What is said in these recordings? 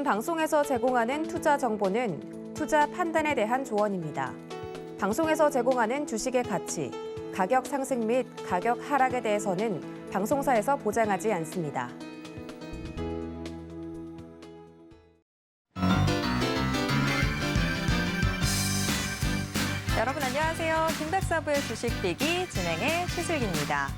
방송에서 제공하는 투자 정보는 투자 판단에 대한 조언입니다. 방송에서 제공하는 주식의 가치, 가격 상승 및 가격 하락에 대해서는 방송사에서 보장하지 않습니다. 여러분 안녕하세요. 김백사부의 주식비기 진행의 최슬기입니다.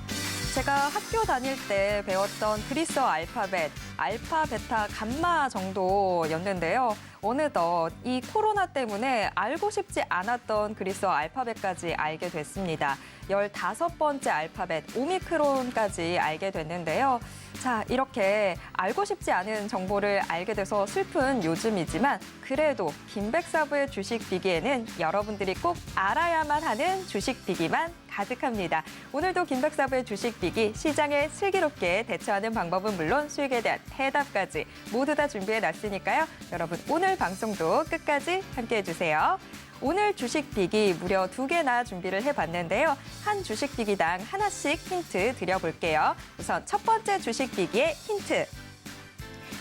제가 학교 다닐 때 배웠던 그리스어 알파벳, 알파, 베타, 감마 정도였는데요. 어느덧 이 코로나 때문에 알고 싶지 않았던 그리스어 알파벳까지 알게 됐습니다. 15번째 알파벳, 오미크론까지 알게 됐는데요. 자, 이렇게 알고 싶지 않은 정보를 알게 돼서 슬픈 요즘이지만 그래도 김백사부의 주식비기에는 여러분들이 꼭 알아야만 하는 주식비기만 가득합니다. 오늘도 김백사부의 주식비기 시장에 슬기롭게 대처하는 방법은 물론 수익에 대한 해답까지 모두 다 준비해놨으니까요. 여러분 오늘 방송도 끝까지 함께해 주세요. 오늘 주식비기 무려 2개나 준비를 해봤는데요. 한 주식비기당 하나씩 힌트 드려볼게요. 우선 첫 번째 주식비기의 힌트.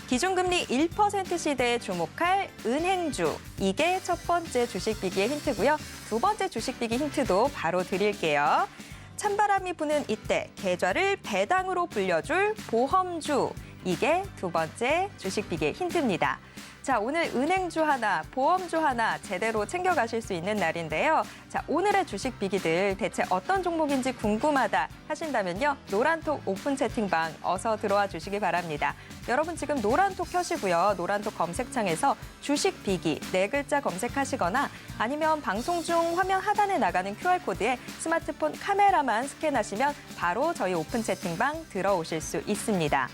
기준금리 1% 시대에 주목할 은행주. 이게 첫 번째 주식비기의 힌트고요. 두 번째 주식비기 힌트도 바로 드릴게요. 찬바람이 부는 이때 계좌를 배당으로 불려줄 보험주. 이게 두 번째 주식비기의 힌트입니다. 자, 오늘 은행주 하나, 보험주 하나 제대로 챙겨가실 수 있는 날인데요. 자, 오늘의 주식 비기들 대체 어떤 종목인지 궁금하다 하신다면요. 노란톡 오픈 채팅방 어서 들어와 주시기 바랍니다. 여러분 지금 노란톡 켜시고요. 노란톡 검색창에서 주식 비기 4글자 검색하시거나 아니면 방송 중 화면 하단에 나가는 QR코드에 스마트폰 카메라만 스캔하시면 바로 저희 오픈 채팅방 들어오실 수 있습니다.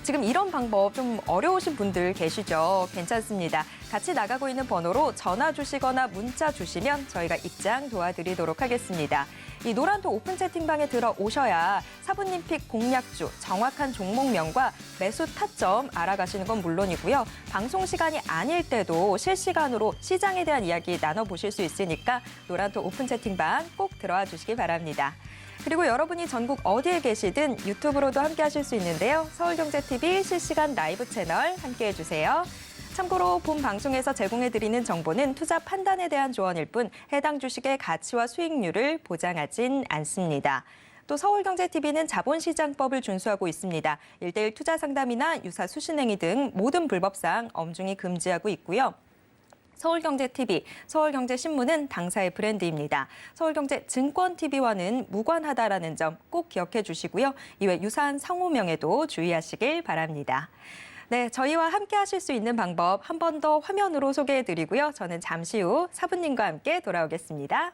지금 이런 방법 좀 어려우신 분들 계시죠? 괜찮습니다. 같이 나가고 있는 번호로 전화 주시거나 문자 주시면 저희가 입장 도와드리도록 하겠습니다. 이 노란톡 오픈 채팅방에 들어오셔야 사부님 픽 공략주, 정확한 종목명과 매수 타점 알아가시는 건 물론이고요. 방송 시간이 아닐 때도 실시간으로 시장에 대한 이야기 나눠보실 수 있으니까 노란톡 오픈 채팅방 꼭 들어와 주시기 바랍니다. 그리고 여러분이 전국 어디에 계시든 유튜브로도 함께 하실 수 있는데요. 서울경제TV 실시간 라이브 채널 함께해 주세요. 참고로 본 방송에서 제공해드리는 정보는 투자 판단에 대한 조언일 뿐 해당 주식의 가치와 수익률을 보장하진 않습니다. 또 서울경제TV는 자본시장법을 준수하고 있습니다. 1:1 투자 상담이나 유사 수신행위 등 모든 불법사항 엄중히 금지하고 있고요. 서울경제TV, 서울경제신문은 당사의 브랜드입니다. 서울경제증권TV와는 무관하다라는 점 꼭 기억해 주시고요. 이외 유사한 상호명에도 주의하시길 바랍니다. 네, 저희와 함께 하실 수 있는 방법 한 번 더 화면으로 소개해 드리고요. 저는 잠시 후 사부님과 함께 돌아오겠습니다.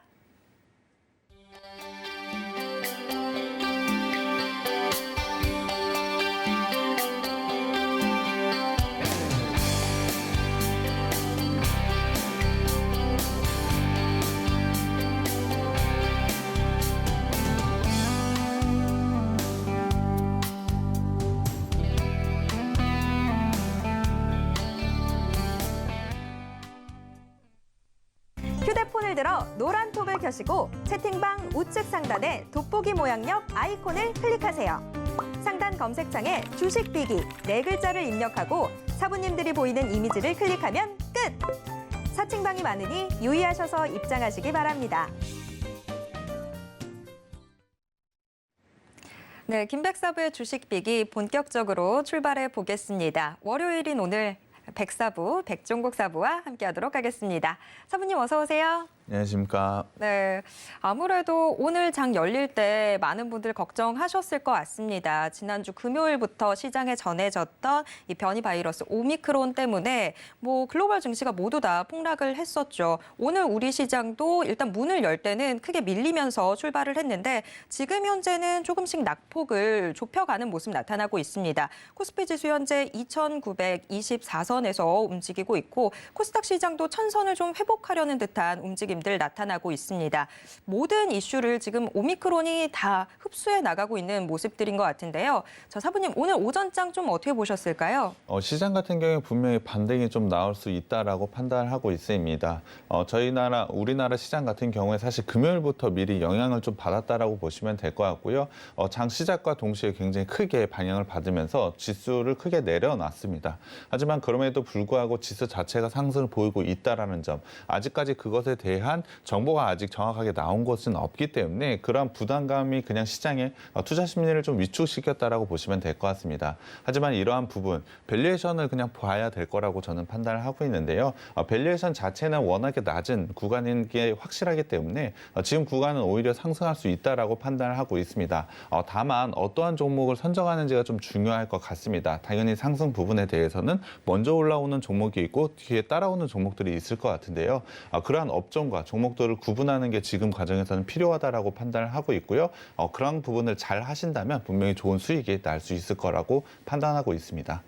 휴대폰을 들어 노란톡을 켜시고 채팅방 우측 상단에 돋보기 모양 옆 아이콘을 클릭하세요. 상단 검색창에 주식비기 4글자를 입력하고 사부님들이 보이는 이미지를 클릭하면 끝! 사칭방이 많으니 유의하셔서 입장하시기 바랍니다. 네, 김백사부의 주식비기 본격적으로 출발해 보겠습니다. 월요일인 오늘 백사부, 백종국 사부와 함께하도록 하겠습니다. 사부님 어서 오세요. 안녕하십니까. 네, 아무래도 오늘 장 열릴 때 많은 분들 걱정하셨을 것 같습니다. 지난주 금요일부터 시장에 전해졌던 이 변이 바이러스 오미크론 때문에 글로벌 증시가 모두 다 폭락을 했었죠. 오늘 우리 시장도 일단 문을 열 때는 크게 밀리면서 출발을 했는데 지금 현재는 조금씩 낙폭을 좁혀가는 모습 나타나고 있습니다. 코스피 지수 현재 2,924선에서 움직이고 있고 코스닥 시장도 1,000선을 좀 회복하려는 듯한 움직임 움직임들 나타나고 있습니다. 모든 이슈를 지금 오미크론이 다 흡수해 나가고 있는 모습들인 것 같은데요. 자, 사부님, 오늘 오전장 좀 어떻게 보셨을까요? 시장 같은 경우에 분명히 반등이 좀 나올 수 있다라고 판단을 하고 있습니다. 우리나라 시장 같은 경우에 사실 금요일부터 미리 영향을 좀 받았다라고 보시면 될 것 같고요. 장 시작과 동시에 굉장히 크게 반영을 받으면서 지수를 크게 내려놨습니다. 하지만 그럼에도 불구하고 지수 자체가 상승을 보이고 있다라는 점, 아직까지 그것에 대한 정보가 아직 정확하게 나온 것은 없기 때문에 그러한 부담감이 그냥 시장의 투자 심리를 좀 위축시켰다라고 보시면 될 것 같습니다. 하지만 이러한 부분, 밸류에이션을 그냥 봐야 될 거라고 저는 판단을 하고 있는데요. 밸류에이션 자체는 워낙에 낮은 구간인 게 확실하기 때문에 지금 구간은 오히려 상승할 수 있다라고 판단을 하고 있습니다. 다만 어떠한 종목을 선정하는지가 좀 중요할 것 같습니다. 당연히 상승 부분에 대해서는 먼저 올라오는 종목이 있고 뒤에 따라오는 종목들이 있을 것 같은데요. 그러한 업종과 종목들을 구분하는 게 지금 과정에서는 필요하다라고 판단을 하고 있고요. 그런 부분을 잘 하신다면 분명히 좋은 수익이 날 수 있을 거라고 판단하고 있습니다.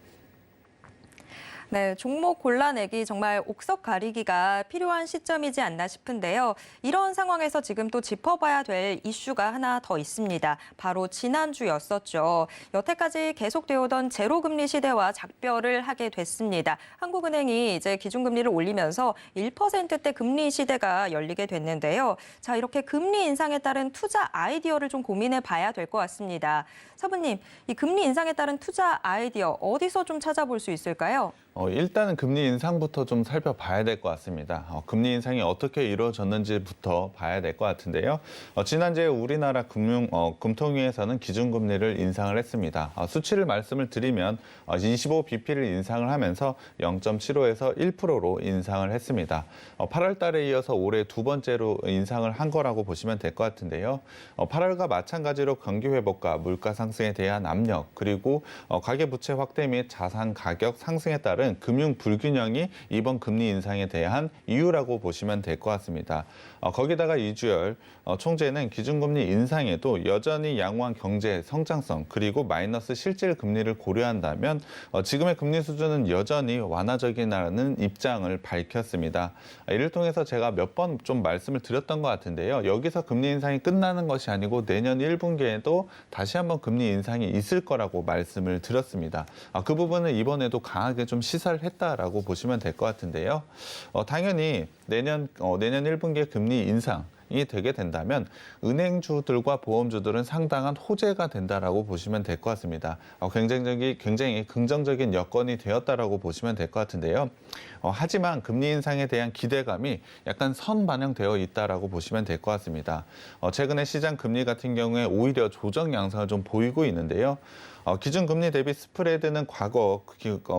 네, 종목 골라내기 정말 옥석 가리기가 필요한 시점이지 않나 싶은데요. 이런 상황에서 지금 또 짚어봐야 될 이슈가 하나 더 있습니다. 바로 지난주였었죠. 여태까지 계속되어 오던 제로금리 시대와 작별을 하게 됐습니다. 한국은행이 이제 기준금리를 올리면서 1%대 금리 시대가 열리게 됐는데요. 자, 이렇게 금리 인상에 따른 투자 아이디어를 좀 고민해 봐야 될 것 같습니다. 사부님, 이 금리 인상에 따른 투자 아이디어 어디서 좀 찾아볼 수 있을까요? 일단은 금리 인상부터 좀 살펴봐야 될 것 같습니다. 금리 인상이 어떻게 이루어졌는지부터 봐야 될 것 같은데요. 지난주에 우리나라 금통위에서는 기준금리를 인상을 했습니다. 수치를 말씀을 드리면 25bp를 인상을 하면서 0.75에서 1%로 인상을 했습니다. 8월 달에 이어서 올해 두 번째로 인상을 한 거라고 보시면 될 것 같은데요. 8월과 마찬가지로 경기 회복과 물가 상승에 대한 압력, 그리고 가계부채 확대 및 자산 가격 상승에 따른 금융 불균형이 이번 금리 인상에 대한 이유라고 보시면 될 것 같습니다. 거기다가 이주열 총재는 기준금리 인상에도 여전히 양호한 경제 성장성 그리고 마이너스 실질 금리를 고려한다면 지금의 금리 수준은 여전히 완화적이라는 입장을 밝혔습니다. 이를 통해서 제가 몇 번 좀 말씀을 드렸던 것 같은데요. 여기서 금리 인상이 끝나는 것이 아니고 내년 1분기에도 다시 한번 금리 인상이 있을 거라고 말씀을 드렸습니다. 그 부분은 이번에도 강하게 좀 시사를 했다라고 보시면 될 것 같은데요. 당연히 내년 1분기에 금리 인상이 되게 된다면 은행주들과 보험주들은 상당한 호재가 된다라고 보시면 될 것 같습니다. 굉장히 긍정적인 여건이 되었다라고 보시면 될 것 같은데요. 하지만 금리 인상에 대한 기대감이 약간 선반영되어 있다라고 보시면 될 것 같습니다. 최근에 시장 금리 같은 경우에 오히려 조정 양상을 좀 보이고 있는데요. 기준금리 대비 스프레드는 과거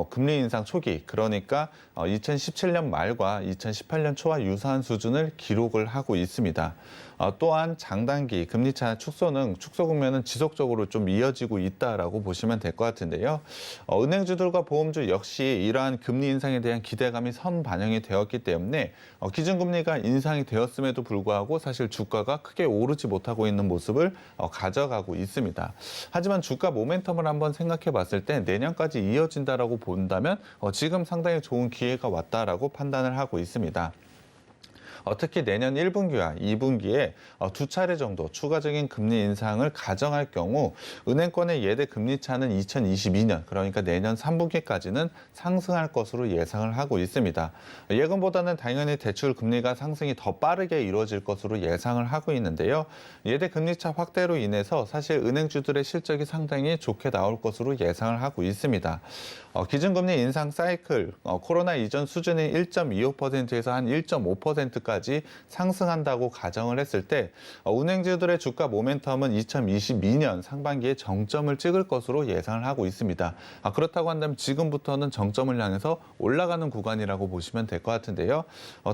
금리 인상 초기, 그러니까 2017년 말과 2018년 초와 유사한 수준을 기록을 하고 있습니다. 또한 장단기 금리차 축소 국면은 지속적으로 좀 이어지고 있다라고 보시면 될 것 같은데요. 은행주들과 보험주 역시 이러한 금리 인상에 대한 기대감이 선반영이 되었기 때문에 기준금리가 인상이 되었음에도 불구하고 사실 주가가 크게 오르지 못하고 있는 모습을 가져가고 있습니다. 하지만 주가 모멘텀을 한번 생각해 봤을 때 내년까지 이어진다라고 본다면 지금 상당히 좋은 기회가 왔다라고 판단을 하고 있습니다. 특히 내년 1분기와 2분기에 두 차례 정도 추가적인 금리 인상을 가정할 경우 은행권의 예대 금리 차는 2022년, 그러니까 내년 3분기까지는 상승할 것으로 예상을 하고 있습니다. 예금보다는 당연히 대출 금리가 상승이 더 빠르게 이루어질 것으로 예상을 하고 있는데요. 예대 금리 차 확대로 인해서 사실 은행주들의 실적이 상당히 좋게 나올 것으로 예상을 하고 있습니다. 기준금리 인상 사이클, 코로나 이전 수준인 1.25%에서 한 1.5%까지 상승한다고 가정을 했을 때 은행주들의 주가 모멘텀은 2022년 상반기에 정점을 찍을 것으로 예상을 하고 있습니다. 그렇다고 한다면 지금부터는 정점을 향해서 올라가는 구간이라고 보시면 될 것 같은데요.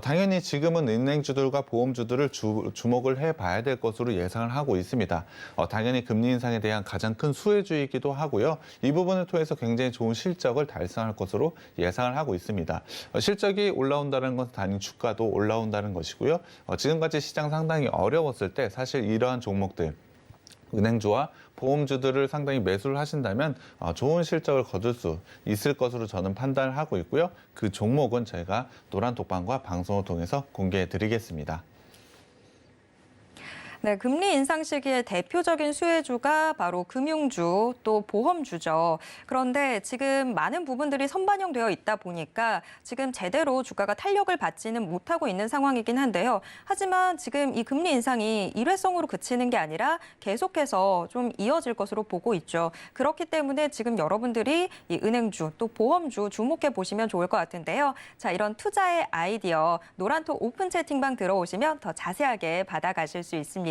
당연히 지금은 은행주들과 보험주들을 주목을 해봐야 될 것으로 예상을 하고 있습니다. 당연히 금리 인상에 대한 가장 큰 수혜주이기도 하고요. 이 부분을 통해서 굉장히 좋은 실적을 달성할 것으로 예상을 하고 있습니다. 실적이 올라온다는 것은 당연히 주가도 올라온다는 것이고요. 지금까지 시장 상당히 어려웠을 때 사실 이러한 종목들 은행주와 보험주들을 상당히 매수를 하신다면 좋은 실적을 거둘 수 있을 것으로 저는 판단을 하고 있고요. 그 종목은 저희가 노란톡방과 방송을 통해서 공개해 드리겠습니다. 네, 금리 인상 시기의 대표적인 수혜주가 바로 금융주 또 보험주죠. 그런데 지금 많은 부분들이 선반영되어 있다 보니까 지금 제대로 주가가 탄력을 받지는 못하고 있는 상황이긴 한데요. 하지만 지금 이 금리 인상이 일회성으로 그치는 게 아니라 계속해서 좀 이어질 것으로 보고 있죠. 그렇기 때문에 지금 여러분들이 이 은행주 또 보험주 주목해 보시면 좋을 것 같은데요. 자, 이런 투자의 아이디어 노란톡 오픈 채팅방 들어오시면 더 자세하게 받아가실 수 있습니다.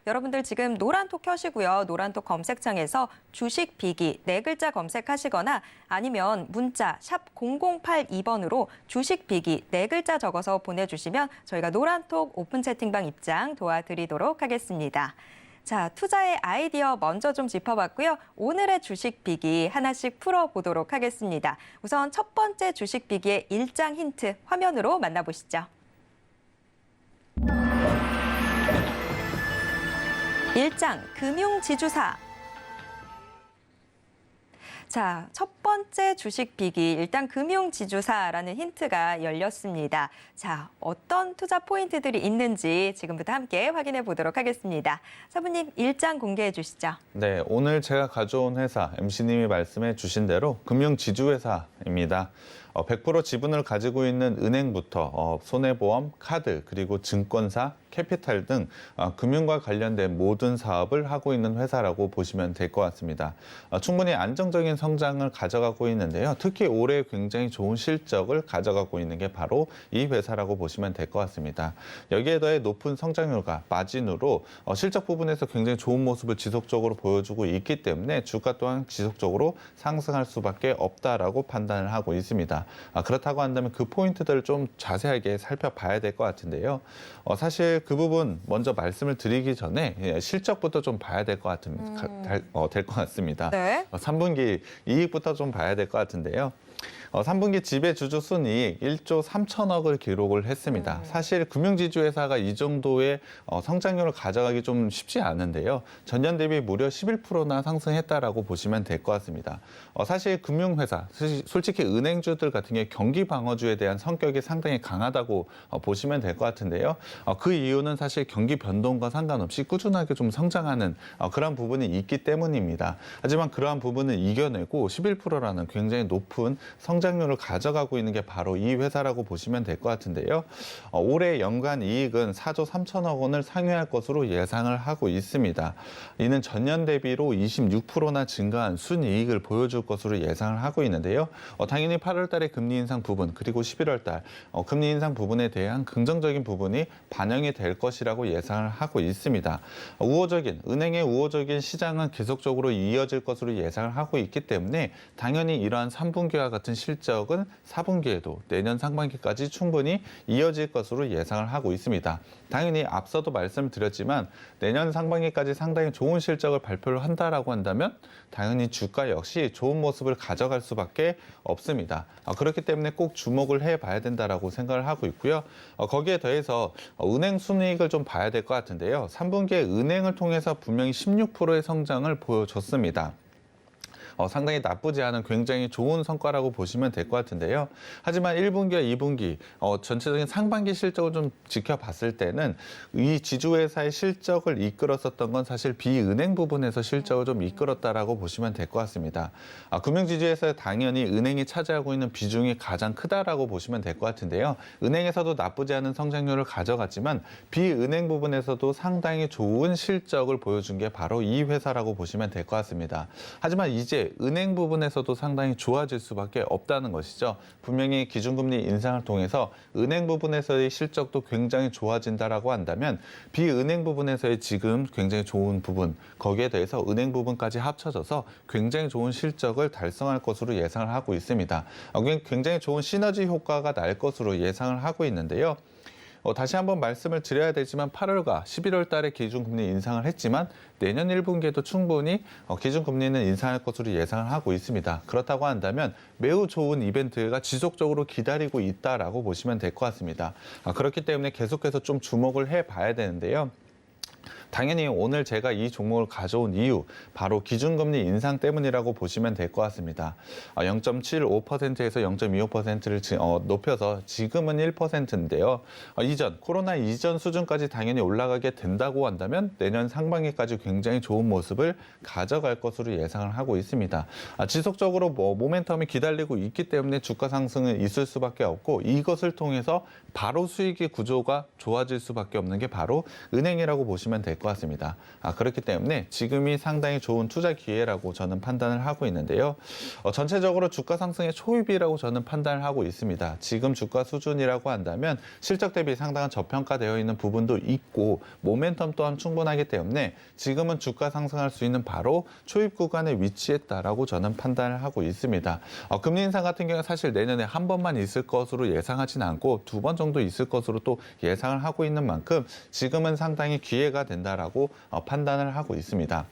여러분들 지금 노란톡 켜시고요. 노란톡 검색창에서 주식 비기 4글자 검색하시거나 아니면 문자 샵 0082번으로 주식 비기 4글자 적어서 보내주시면 저희가 노란톡 오픈 채팅방 입장 도와드리도록 하겠습니다. 자, 투자의 아이디어 먼저 좀 짚어봤고요. 오늘의 주식 비기 하나씩 풀어보도록 하겠습니다. 우선 첫 번째 주식 비기의 일장 힌트 화면으로 만나보시죠. 일장 금융지주사. 자, 첫 번째 주식 비기 일단 금융지주사라는 힌트가 열렸습니다. 자, 어떤 투자 포인트들이 있는지 지금부터 함께 확인해 보도록 하겠습니다. 사부님 일장 공개해 주시죠. 네, 오늘 제가 가져온 회사 MC님이 말씀해 주신 대로 금융지주회사입니다. 100% 지분을 가지고 있는 은행부터 손해보험, 카드, 그리고 증권사, 캐피탈 등 금융과 관련된 모든 사업을 하고 있는 회사라고 보시면 될 것 같습니다. 충분히 안정적인 성장을 가져가고 있는데요. 특히 올해 굉장히 좋은 실적을 가져가고 있는 게 바로 이 회사라고 보시면 될 것 같습니다. 여기에 더해 높은 성장률과 마진으로 실적 부분에서 굉장히 좋은 모습을 지속적으로 보여주고 있기 때문에 주가 또한 지속적으로 상승할 수밖에 없다라고 판단을 하고 있습니다. 그렇다고 한다면 그 포인트들을 좀 자세하게 살펴봐야 될 것 같은데요. 사실 그 부분 먼저 말씀을 드리기 전에 실적부터 좀 봐야 될 것 같습니다. 네. 3분기 이익부터 좀 봐야 될 것 같은데요. 3분기 지배주주 순이익 1조 3천억을 기록을 했습니다. 사실 금융지주회사가 이 정도의 성장률을 가져가기 좀 쉽지 않은데요. 전년 대비 무려 11%나 상승했다라고 보시면 될 것 같습니다. 사실 금융회사, 솔직히 은행주들 같은 경우에 경기 방어주에 대한 성격이 상당히 강하다고 보시면 될 것 같은데요. 그 이유는 사실 경기 변동과 상관없이 꾸준하게 좀 성장하는 그런 부분이 있기 때문입니다. 하지만 그러한 부분을 이겨내고 11%라는 굉장히 높은 성장률을 가져가고 있는 게 바로 이 회사라고 보시면 될 것 같은데요. 올해 연간 이익은 4조 3천억 원을 상회할 것으로 예상을 하고 있습니다. 이는 전년 대비로 26%나 증가한 순이익을 보여줄 것으로 예상을 하고 있는데요. 당연히 8월 달에 금리 인상 부분 그리고 11월 달 금리 인상 부분에 대한 긍정적인 부분이 반영이 될 것이라고 예상을 하고 있습니다. 은행의 우호적인 시장은 계속적으로 이어질 것으로 예상을 하고 있기 때문에 당연히 이러한 3분기와 같은 실적은 4분기에도 내년 상반기까지 충분히 이어질 것으로 예상을 하고 있습니다. 당연히 앞서도 말씀드렸지만 내년 상반기까지 상당히 좋은 실적을 발표를 한다라고 한다면 당연히 주가 역시 좋은 모습을 가져갈 수밖에 없습니다. 그렇기 때문에 꼭 주목을 해봐야 된다라고 생각을 하고 있고요. 거기에 더해서 은행 순이익을 좀 봐야 될 것 같은데요. 3분기에 은행을 통해서 분명히 16%의 성장을 보여줬습니다. 상당히 나쁘지 않은 굉장히 좋은 성과라고 보시면 될 것 같은데요. 하지만 1분기와 2분기 전체적인 상반기 실적을 좀 지켜봤을 때는 이 지주회사의 실적을 이끌었었던 건 사실 비은행 부분에서 실적을 좀 이끌었다라고 보시면 될 것 같습니다. 금융지주회사에 당연히 은행이 차지하고 있는 비중이 가장 크다라고 보시면 될 것 같은데요. 은행에서도 나쁘지 않은 성장률을 가져갔지만 비은행 부분에서도 상당히 좋은 실적을 보여준 게 바로 이 회사라고 보시면 될 것 같습니다. 하지만 이제 은행 부분에서도 상당히 좋아질 수밖에 없다는 것이죠. 분명히 기준금리 인상을 통해서 은행 부분에서의 실적도 굉장히 좋아진다라고 한다면 비은행 부분에서의 지금 굉장히 좋은 부분, 거기에 대해서 은행 부분까지 합쳐져서 굉장히 좋은 실적을 달성할 것으로 예상을 하고 있습니다. 굉장히 좋은 시너지 효과가 날 것으로 예상을 하고 있는데요. 다시 한번 말씀을 드려야 되지만 8월과 11월 달에 기준금리 인상을 했지만 내년 1분기에도 충분히 기준금리는 인상할 것으로 예상을 하고 있습니다. 그렇다고 한다면 매우 좋은 이벤트가 지속적으로 기다리고 있다라고 보시면 될 것 같습니다. 그렇기 때문에 계속해서 좀 주목을 해봐야 되는데요. 당연히 오늘 제가 이 종목을 가져온 이유, 바로 기준금리 인상 때문이라고 보시면 될 것 같습니다. 0.75%에서 0.25%를 높여서 지금은 1%인데요. 코로나 이전 수준까지 당연히 올라가게 된다고 한다면 내년 상반기까지 굉장히 좋은 모습을 가져갈 것으로 예상을 하고 있습니다. 지속적으로 모멘텀이 기다리고 있기 때문에 주가 상승은 있을 수밖에 없고, 이것을 통해서 바로 수익의 구조가 좋아질 수밖에 없는 게 바로 은행이라고 보시면 될 것 같습니다. 그렇기 때문에 지금이 상당히 좋은 투자 기회라고 저는 판단을 하고 있는데요. 전체적으로 주가 상승의 초입이라고 저는 판단을 하고 있습니다. 지금 주가 수준이라고 한다면 실적 대비 상당한 저평가되어 있는 부분도 있고, 모멘텀 또한 충분하기 때문에 지금은 주가 상승할 수 있는 바로 초입 구간에 위치했다라고 저는 판단을 하고 있습니다. 금리 인상 같은 경우는 사실 내년에 한 번만 있을 것으로 예상하지는 않고 2번 정도 있을 것으로 또 예상을 하고 있는 만큼 지금은 상당히 기회가 된다라고 판단을 하고 있습니다.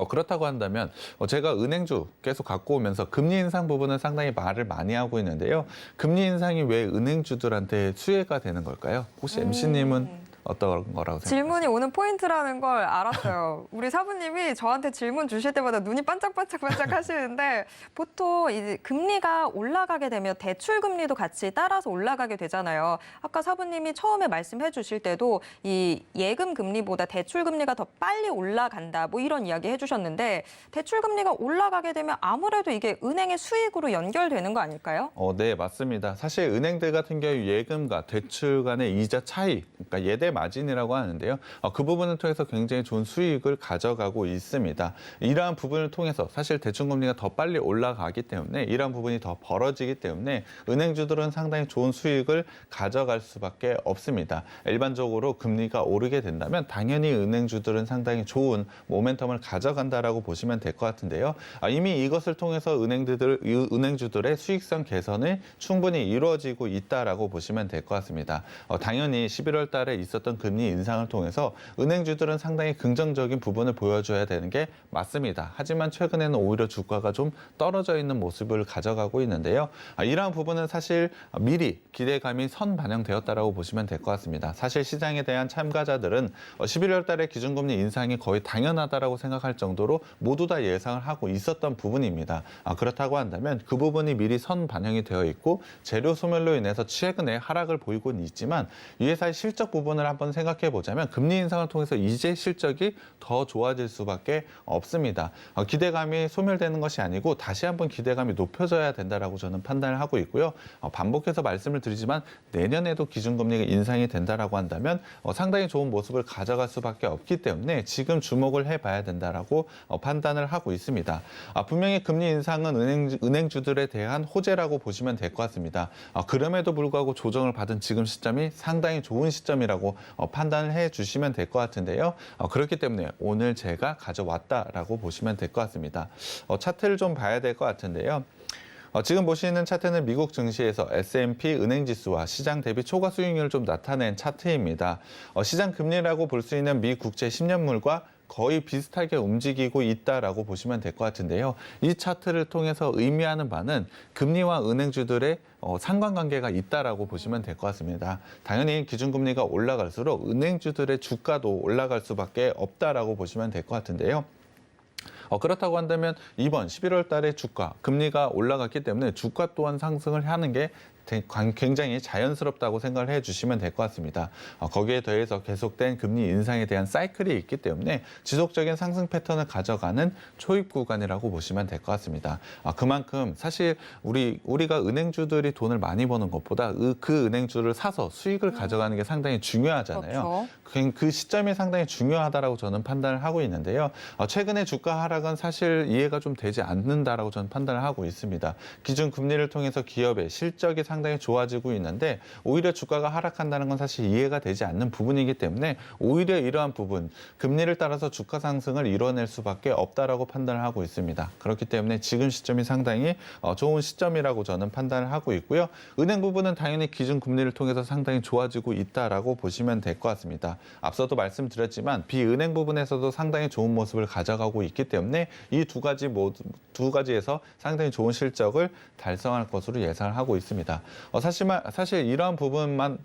그렇다고 한다면 제가 은행주 계속 갖고 오면서 금리 인상 부분은 상당히 말을 많이 하고 있는데요. 금리 인상이 왜 은행주들한테 수혜가 되는 걸까요? 혹시 MC님은 어떤 거라고 생각하세요? 질문이 오는 포인트라는 걸 알았어요. 우리 사부님이 저한테 질문 주실 때마다 눈이 반짝반짝반짝 하시는데, 보통 이제 금리가 올라가게 되면 대출 금리도 같이 따라서 올라가게 되잖아요. 아까 사부님이 처음에 말씀해 주실 때도 이 예금 금리보다 대출 금리가 더 빨리 올라간다, 뭐 이런 이야기 해주셨는데, 대출 금리가 올라가게 되면 아무래도 이게 은행의 수익으로 연결되는 거 아닐까요? 네, 맞습니다. 사실 은행들 같은 경우 예금과 대출 간의 이자 차이, 그러니까 예대 마진이라고 하는데요. 그 부분을 통해서 굉장히 좋은 수익을 가져가고 있습니다. 이러한 부분을 통해서 사실 대출금리가 더 빨리 올라가기 때문에, 이러한 부분이 더 벌어지기 때문에 은행주들은 상당히 좋은 수익을 가져갈 수밖에 없습니다. 일반적으로 금리가 오르게 된다면 당연히 은행주들은 상당히 좋은 모멘텀을 가져간다라고 보시면 될 것 같은데요. 이미 이것을 통해서 은행주들의 수익성 개선이 충분히 이루어지고 있다라고 보시면 될 것 같습니다. 당연히 11월 달에 있었던 금리 인상을 통해서 은행주들은 상당히 긍정적인 부분을 보여줘야 되는 게 맞습니다. 하지만 최근에는 오히려 주가가 좀 떨어져 있는 모습을 가져가고 있는데요. 이러한 부분은 사실 미리 기대감이 선반영되었다라고 보시면 될 것 같습니다. 사실 시장에 대한 참가자들은 11월 달에 기준금리 인상이 거의 당연하다라고 생각할 정도로 모두 다 예상을 하고 있었던 부분입니다. 그렇다고 한다면 그 부분이 미리 선반영이 되어 있고, 재료 소멸로 인해서 최근에 하락을 보이고는 있지만 이 회사의 실적 부분을 한번 생각해 보자면 금리 인상을 통해서 이제 실적이 더 좋아질 수밖에 없습니다. 기대감이 소멸되는 것이 아니고 다시 한번 기대감이 높여져야 된다라고 저는 판단을 하고 있고요. 반복해서 말씀을 드리지만 내년에도 기준금리가 인상이 된다라고 한다면 상당히 좋은 모습을 가져갈 수밖에 없기 때문에 지금 주목을 해봐야 된다라고 판단을 하고 있습니다. 분명히 금리 인상은 은행주들에 대한 호재라고 보시면 될 것 같습니다. 그럼에도 불구하고 조정을 받은 지금 시점이 상당히 좋은 시점이라고 판단을 해주시면 될 것 같은데요. 그렇기 때문에 오늘 제가 가져왔다라고 보시면 될 것 같습니다. 차트를 좀 봐야 될 것 같은데요. 지금 보시는 차트는 미국 증시에서 S&P 은행지수와 시장 대비 초과 수익률을 좀 나타낸 차트입니다. 시장 금리라고 볼 수 있는 미 국채 10년물과 거의 비슷하게 움직이고 있다라고 보시면 될 것 같은데요. 이 차트를 통해서 의미하는 바는 금리와 은행주들의 상관관계가 있다라고 보시면 될 것 같습니다. 당연히 기준금리가 올라갈수록 은행주들의 주가도 올라갈 수밖에 없다라고 보시면 될 것 같은데요. 그렇다고 한다면 이번 11월 달에 금리가 올라갔기 때문에 주가 또한 상승을 하는 게 굉장히 자연스럽다고 생각을 해주시면 될 것 같습니다. 거기에 더해서 계속된 금리 인상에 대한 사이클이 있기 때문에 지속적인 상승 패턴을 가져가는 초입 구간이라고 보시면 될 것 같습니다. 그만큼 사실 우리가 은행주들이 돈을 많이 버는 것보다 그 은행주를 사서 수익을 가져가는 게 상당히 중요하잖아요. 그렇죠. 그 시점이 상당히 중요하다라고 저는 판단을 하고 있는데요. 최근에 주가 하락은 사실 이해가 좀 되지 않는다라고 저는 판단을 하고 있습니다. 기준 금리를 통해서 기업의 실적이 상당히 좋아지고 있는데 오히려 주가가 하락한다는 건 사실 이해가 되지 않는 부분이기 때문에 오히려 이러한 부분, 금리를 따라서 주가 상승을 이뤄낼 수밖에 없다라고 판단을 하고 있습니다. 그렇기 때문에 지금 시점이 상당히 좋은 시점이라고 저는 판단을 하고 있고요. 은행 부분은 당연히 기준 금리를 통해서 상당히 좋아지고 있다라고 보시면 될 것 같습니다. 앞서도 말씀드렸지만 비은행 부분에서도 상당히 좋은 모습을 가져가고 있기 때문에 이 두 가지에서 상당히 좋은 실적을 달성할 것으로 예상을 하고 있습니다. 사실 이러한 부분만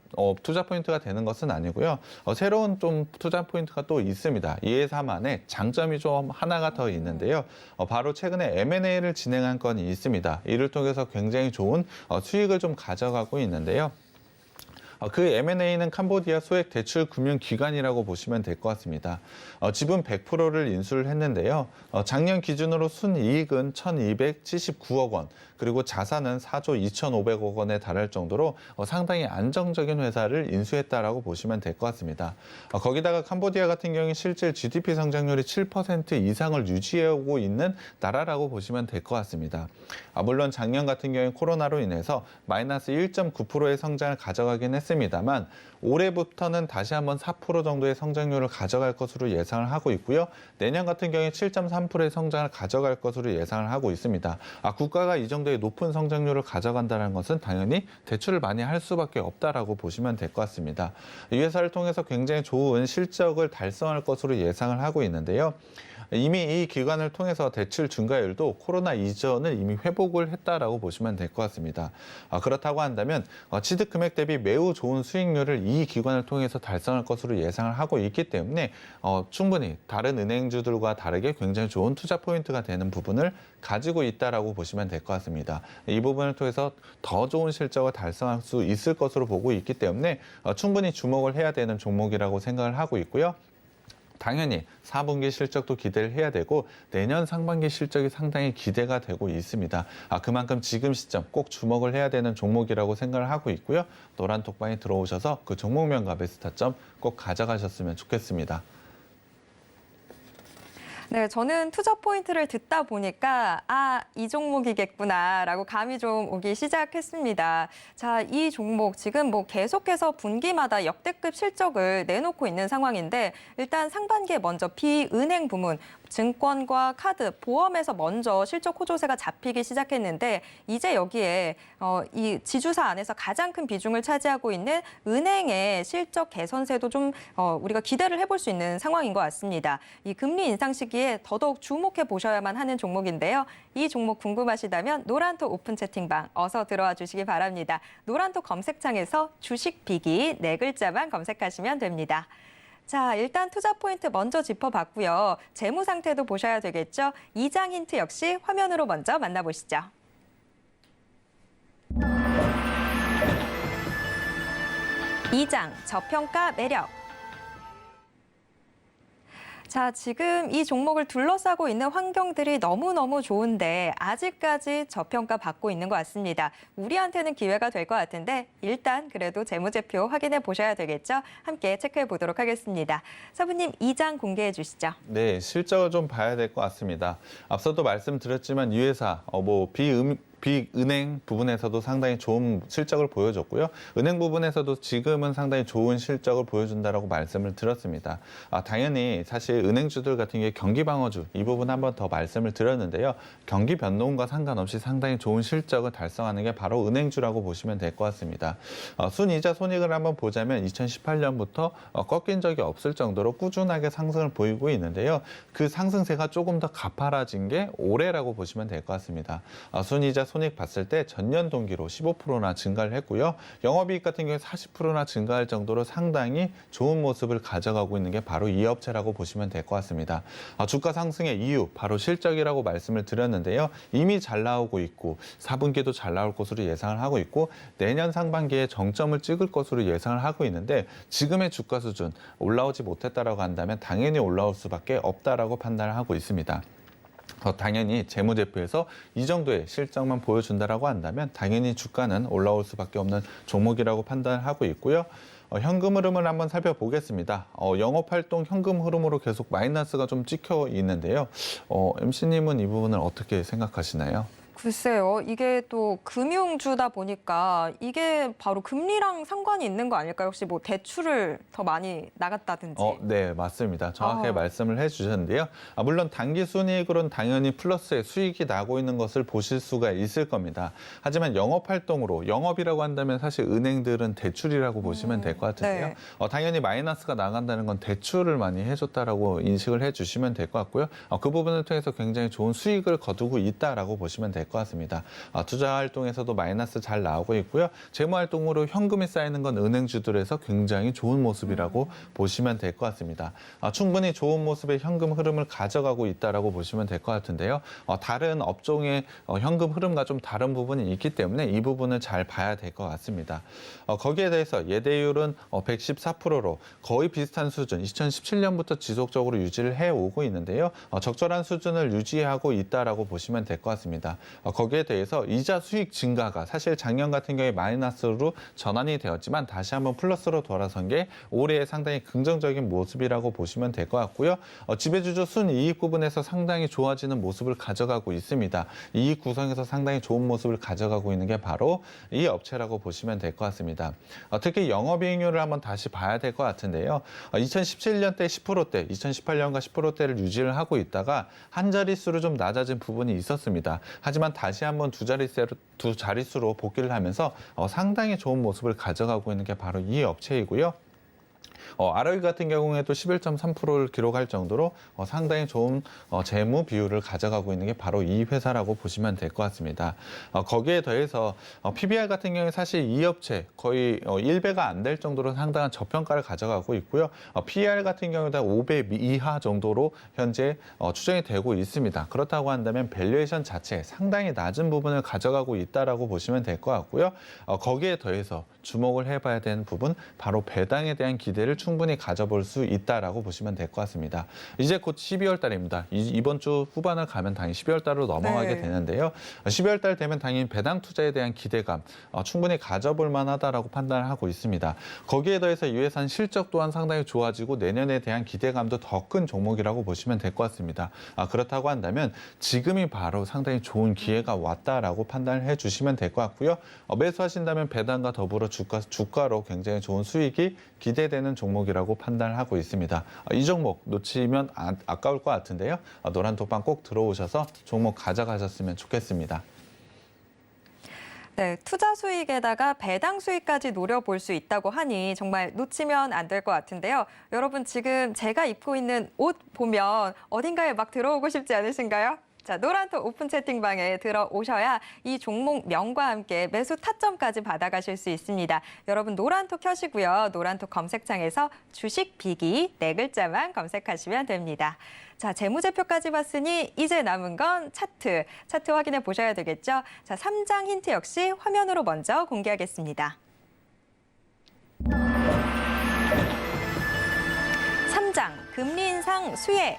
투자 포인트가 되는 것은 아니고요. 새로운 좀 투자 포인트가 또 있습니다. 이 회사만의 장점이 좀 하나가 더 있는데요. 바로 최근에 M&A를 진행한 건이 있습니다. 이를 통해서 굉장히 좋은 수익을 좀 가져가고 있는데요. 그 M&A는 캄보디아 소액 대출 금융 기관이라고 보시면 될 것 같습니다. 지분 100%를 인수를 했는데요. 작년 기준으로 순이익은 1,279억 원, 그리고 자산은 4조 2,500억 원에 달할 정도로 상당히 안정적인 회사를 인수했다라고 보시면 될 것 같습니다. 거기다가 캄보디아 같은 경우에 실제 GDP 성장률이 7% 이상을 유지하고 있는 나라라고 보시면 될 것 같습니다. 물론 작년 같은 경우에 코로나로 인해서 마이너스 1.9%의 성장을 가져가긴 했습니다만 올해부터는 다시 한번 4% 정도의 성장률을 가져갈 것으로 예상을 하고 있고요. 내년 같은 경우에 7.3%의 성장을 가져갈 것으로 예상을 하고 있습니다. 국가가 이 정도의 높은 성장률을 가져간다는 것은 당연히 대출을 많이 할 수밖에 없다라고 보시면 될 것 같습니다. 이 회사를 통해서 굉장히 좋은 실적을 달성할 것으로 예상을 하고 있는데요. 이미 이 기관을 통해서 대출 증가율도 코로나 이전을 이미 회복을 했다라고 보시면 될 것 같습니다. 그렇다고 한다면 취득 금액 대비 매우 좋은 수익률을 이 기관을 통해서 달성할 것으로 예상을 하고 있기 때문에 충분히 다른 은행주들과 다르게 굉장히 좋은 투자 포인트가 되는 부분을 가지고 있다라고 보시면 될 것 같습니다. 이 부분을 통해서 더 좋은 실적을 달성할 수 있을 것으로 보고 있기 때문에 충분히 주목을 해야 되는 종목이라고 생각을 하고 있고요. 당연히 4분기 실적도 기대를 해야 되고 내년 상반기 실적이 상당히 기대가 되고 있습니다. 그만큼 지금 시점 꼭 주목을 해야 되는 종목이라고 생각을 하고 있고요. 노란 톡방에 들어오셔서 그 종목명과 베스타점 꼭 가져가셨으면 좋겠습니다. 네, 저는 투자 포인트를 듣다 보니까 이 종목이겠구나라고 감이 좀 오기 시작했습니다. 자, 이 종목 지금 계속해서 분기마다 역대급 실적을 내놓고 있는 상황인데 일단 상반기에 먼저 비은행 부문 증권과 카드, 보험에서 먼저 실적 호조세가 잡히기 시작했는데 이제 여기에 이 지주사 안에서 가장 큰 비중을 차지하고 있는 은행의 실적 개선세도 좀 우리가 기대를 해볼 수 있는 상황인 것 같습니다. 이 금리 인상 시기에 더더욱 주목해 보셔야만 하는 종목인데요. 이 종목 궁금하시다면 노란톡 오픈 채팅방 어서 들어와 주시기 바랍니다. 노란톡 검색창에서 주식 비기 4글자만 검색하시면 됩니다. 자, 일단 투자 포인트 먼저 짚어봤고요. 재무 상태도 보셔야 되겠죠. 2장 힌트 역시 화면으로 먼저 만나보시죠. 이장 저평가 매력. 자, 지금 이 종목을 둘러싸고 있는 환경들이 너무너무 좋은데 아직까지 저평가 받고 있는 것 같습니다. 우리한테는 기회가 될 것 같은데 일단 그래도 재무제표 확인해 보셔야 되겠죠? 함께 체크해 보도록 하겠습니다. 사부님, 2장 공개해 주시죠. 네, 실적을 좀 봐야 될 것 같습니다. 앞서도 말씀드렸지만 이 회사 비은행 부분에서도 상당히 좋은 실적을 보여줬고요. 은행 부분에서도 지금은 상당히 좋은 실적을 보여준다라고 말씀을 드렸습니다. 당연히 사실 은행주들 같은 경우에 경기 방어주 이 부분 한번 더 말씀을 드렸는데요. 경기 변동과 상관없이 상당히 좋은 실적을 달성하는 게 바로 은행주라고 보시면 될 것 같습니다. 순이자 손익을 한번 보자면 2018년부터 꺾인 적이 없을 정도로 꾸준하게 상승을 보이고 있는데요. 그 상승세가 조금 더 가파라진 게 올해라고 보시면 될 것 같습니다. 순이자 손익 봤을 때 전년 동기로 15%나 증가를 했고요. 영업이익 같은 경우에 40%나 증가할 정도로 상당히 좋은 모습을 가져가고 있는 게 바로 이 업체라고 보시면 될 것 같습니다. 주가 상승의 이유, 바로 실적이라고 말씀을 드렸는데요. 이미 잘 나오고 있고 4분기도 잘 나올 것으로 예상을 하고 있고 내년 상반기에 정점을 찍을 것으로 예상을 하고 있는데 지금의 주가 수준 올라오지 못했다라고 한다면 당연히 올라올 수밖에 없다라고 판단을 하고 있습니다. 당연히 재무제표에서 이 정도의 실적만 보여준다라고 한다면 당연히 주가는 올라올 수밖에 없는 종목이라고 판단을 하고 있고요. 현금 흐름을 한번 살펴보겠습니다. 영업활동 현금 흐름으로 계속 마이너스가 좀 찍혀 있는데요. MC님은 이 부분을 어떻게 생각하시나요? 글쎄요, 이게 또 금융주다 보니까 이게 바로 금리랑 상관이 있는 거 아닐까요? 혹시 대출을 더 많이 나갔다든지. 네, 맞습니다. 정확하게 말씀을 해주셨는데요. 물론 단기 순이익으로는 당연히 플러스의 수익이 나고 있는 것을 보실 수가 있을 겁니다. 하지만 영업활동으로, 영업이라고 한다면 사실 은행들은 대출이라고 보시면 될 것 같은데요. 네. 당연히 마이너스가 나간다는 건 대출을 많이 해줬다라고 인식을 해주시면 될 것 같고요. 그 부분을 통해서 굉장히 좋은 수익을 거두고 있다라고 보시면 될 될 것 같습니다. 투자 활동에서도 마이너스 잘 나오고 있고요. 재무 활동으로 현금이 쌓이는 건 은행주들에서 굉장히 좋은 모습이라고 보시면 될 것 같습니다. 충분히 좋은 모습의 현금 흐름을 가져가고 있다라고 보시면 될 것 같은데요. 다른 업종의 현금 흐름과 좀 다른 부분이 있기 때문에 이 부분을 잘 봐야 될 것 같습니다. 거기에 대해서 예대율은 114%로 거의 비슷한 수준, 2017년부터 지속적으로 유지를 해오고 있는데요. 적절한 수준을 유지하고 있다라고 보시면 될 것 같습니다. 거기에 대해서 이자 수익 증가가 사실 작년 같은 경우에 마이너스로 전환이 되었지만 다시 한번 플러스로 돌아선 게 올해 상당히 긍정적인 모습이라고 보시면 될 것 같고요. 지배주주 순이익 부분에서 상당히 좋아지는 모습을 가져가고 있습니다. 이익 구성에서 상당히 좋은 모습을 가져가고 있는 게 바로 이 업체라고 보시면 될 것 같습니다. 특히 영업이익률을 한번 다시 봐야 될 것 같은데요. 2017년대 10%대, 2018년과 10%대를 유지를 하고 있다가 한 자릿수로 좀 낮아진 부분이 있었습니다. 하지만 다시 한번 두 자릿수로 복귀를 하면서 상당히 좋은 모습을 가져가고 있는 게 바로 이 업체이고요. ROE 같은 경우에도 11.3%를 기록할 정도로 상당히 좋은 재무 비율을 가져가고 있는 게 바로 이 회사라고 보시면 될 것 같습니다. 거기에 더해서 PBR 같은 경우에 사실 이 업체 거의 1배가 안 될 정도로 상당한 저평가를 가져가고 있고요. PER 같은 경우에도 5배 이하 정도로 현재 추정이 되고 있습니다. 그렇다고 한다면 밸류에이션 자체 상당히 낮은 부분을 가져가고 있다라고 보시면 될 것 같고요. 거기에 더해서 주목을 해봐야 되는 부분 바로 배당에 대한 기대를 충분히 가져볼 수 있다라고 보시면 될 것 같습니다. 이제 곧 12월 달입니다. 이번 주 후반을 가면 당연히 12월 달로 넘어가게 되는데요. 12월 달 되면 당연히 배당 투자에 대한 기대감 충분히 가져볼 만하다라고 판단을 하고 있습니다. 거기에 더해서 이 회사는 실적 또한 상당히 좋아지고 내년에 대한 기대감도 더 큰 종목이라고 보시면 될 것 같습니다. 그렇다고 한다면 지금이 바로 상당히 좋은 기회가 왔다라고 판단을 해주시면 될 것 같고요. 매수하신다면 배당과 더불어 주가로 굉장히 좋은 수익이 기대되는 종목이라고 판단을 하고 있습니다. 이 종목 놓치면 아까울 것 같은데요. 노란톡방 꼭 들어오셔서 종목 가져가셨으면 좋겠습니다. 네, 투자 수익에다가 배당 수익까지 노려볼 수 있다고 하니 정말 놓치면 안 될 것 같은데요. 여러분 지금 제가 입고 있는 옷 보면 어딘가에 막 들어오고 싶지 않으신가요? 자, 노란톡 오픈 채팅방에 들어오셔야 이 종목 명과 함께 매수 타점까지 받아가실 수 있습니다. 여러분 노란톡 켜시고요. 노란톡 검색창에서 주식 비기 4글자만 검색하시면 됩니다. 자, 재무제표까지 봤으니 이제 남은 건 차트. 차트 확인해 보셔야 되겠죠? 자, 3장 힌트 역시 화면으로 먼저 공개하겠습니다. 3장 금리 인상 수혜.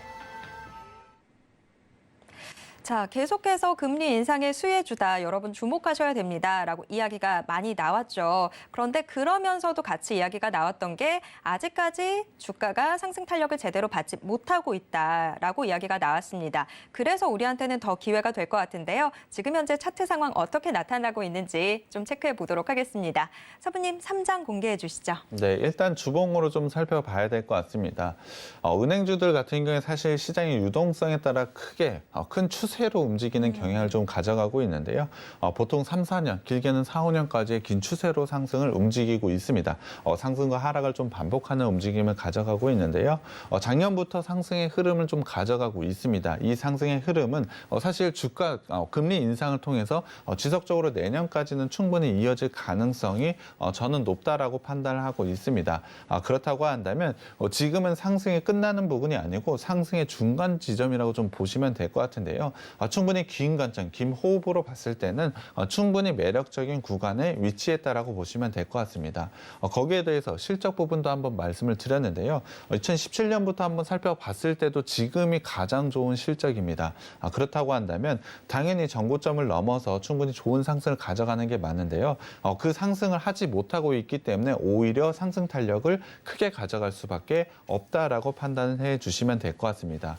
자, 계속해서 금리 인상의 수혜주다. 여러분 주목하셔야 됩니다라고 이야기가 많이 나왔죠. 그런데 그러면서도 같이 이야기가 나왔던 게 아직까지 주가가 상승 탄력을 제대로 받지 못하고 있다라고 이야기가 나왔습니다. 그래서 우리한테는 더 기회가 될 것 같은데요. 지금 현재 차트 상황 어떻게 나타나고 있는지 좀 체크해 보도록 하겠습니다. 서부님 3장 공개해 주시죠. 네, 일단 주봉으로 좀 살펴봐야 될 것 같습니다. 은행주들 같은 경우에 사실 시장의 유동성에 따라 크게 큰 추세로 움직이는 경향을 좀 가져가고 있는데요. 보통 3, 4년, 길게는 4, 5년까지의 긴 추세로 상승을 움직이고 있습니다. 상승과 하락을 좀 반복하는 움직임을 가져가고 있는데요. 작년부터 상승의 흐름을 좀 가져가고 있습니다. 이 상승의 흐름은 사실 주가 금리 인상을 통해서 지속적으로 내년까지는 충분히 이어질 가능성이 저는 높다라고 판단을 하고 있습니다. 그렇다고 한다면 지금은 상승이 끝나는 부분이 아니고 상승의 중간 지점이라고 좀 보시면 될 것 같은데요. 충분히 긴 관점, 긴 호흡으로 봤을 때는 충분히 매력적인 구간에 위치했다라고 보시면 될 것 같습니다. 거기에 대해서 실적 부분도 한번 말씀을 드렸는데요. 2017년부터 한번 살펴봤을 때도 지금이 가장 좋은 실적입니다. 그렇다고 한다면 당연히 전고점을 넘어서 충분히 좋은 상승을 가져가는 게 맞는데요. 그 상승을 하지 못하고 있기 때문에 오히려 상승 탄력을 크게 가져갈 수밖에 없다라고 판단해 주시면 될 것 같습니다.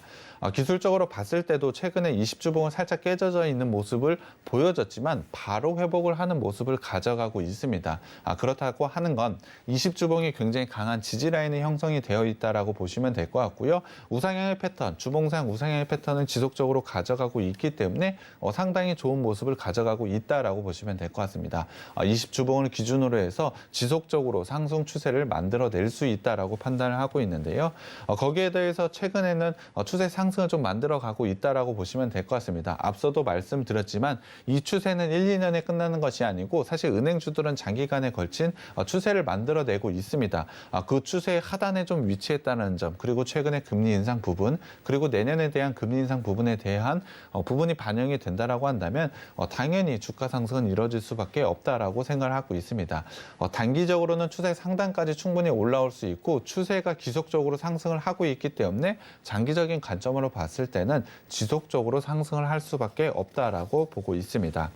기술적으로 봤을 때도 최근에 20주봉은 살짝 깨져져 있는 모습을 보여줬지만 바로 회복을 하는 모습을 가져가고 있습니다. 그렇다고 하는 건 20주봉이 굉장히 강한 지지 라인이 형성이 되어 있다라고 보시면 될 것 같고요. 우상향의 패턴, 주봉상 우상향의 패턴은 지속적으로 가져가고 있기 때문에 상당히 좋은 모습을 가져가고 있다라고 보시면 될 것 같습니다. 20주봉을 기준으로 해서 지속적으로 상승 추세를 만들어낼 수 있다라고 판단을 하고 있는데요. 거기에 대해서 최근에는 추세 상승을 좀 만들어가고 있다라고 보시면 될 될 것 같습니다. 앞서도 말씀드렸지만 이 추세는 1, 2년에 끝나는 것이 아니고 사실 은행주들은 장기간에 걸친 추세를 만들어내고 있습니다. 그 추세의 하단에 좀 위치했다는 점, 그리고 최근에 금리 인상 부분, 그리고 내년에 대한 금리 인상 부분에 대한 부분이 반영이 된다라고 한다면 당연히 주가 상승은 이뤄질 수밖에 없다라고 생각을 하고 있습니다. 단기적으로는 추세 상단까지 충분히 올라올 수 있고 추세가 지속적으로 상승을 하고 있기 때문에 장기적인 관점으로 봤을 때는 지속적으로 상승을 할 수밖에 없다라고 보고 있습니다.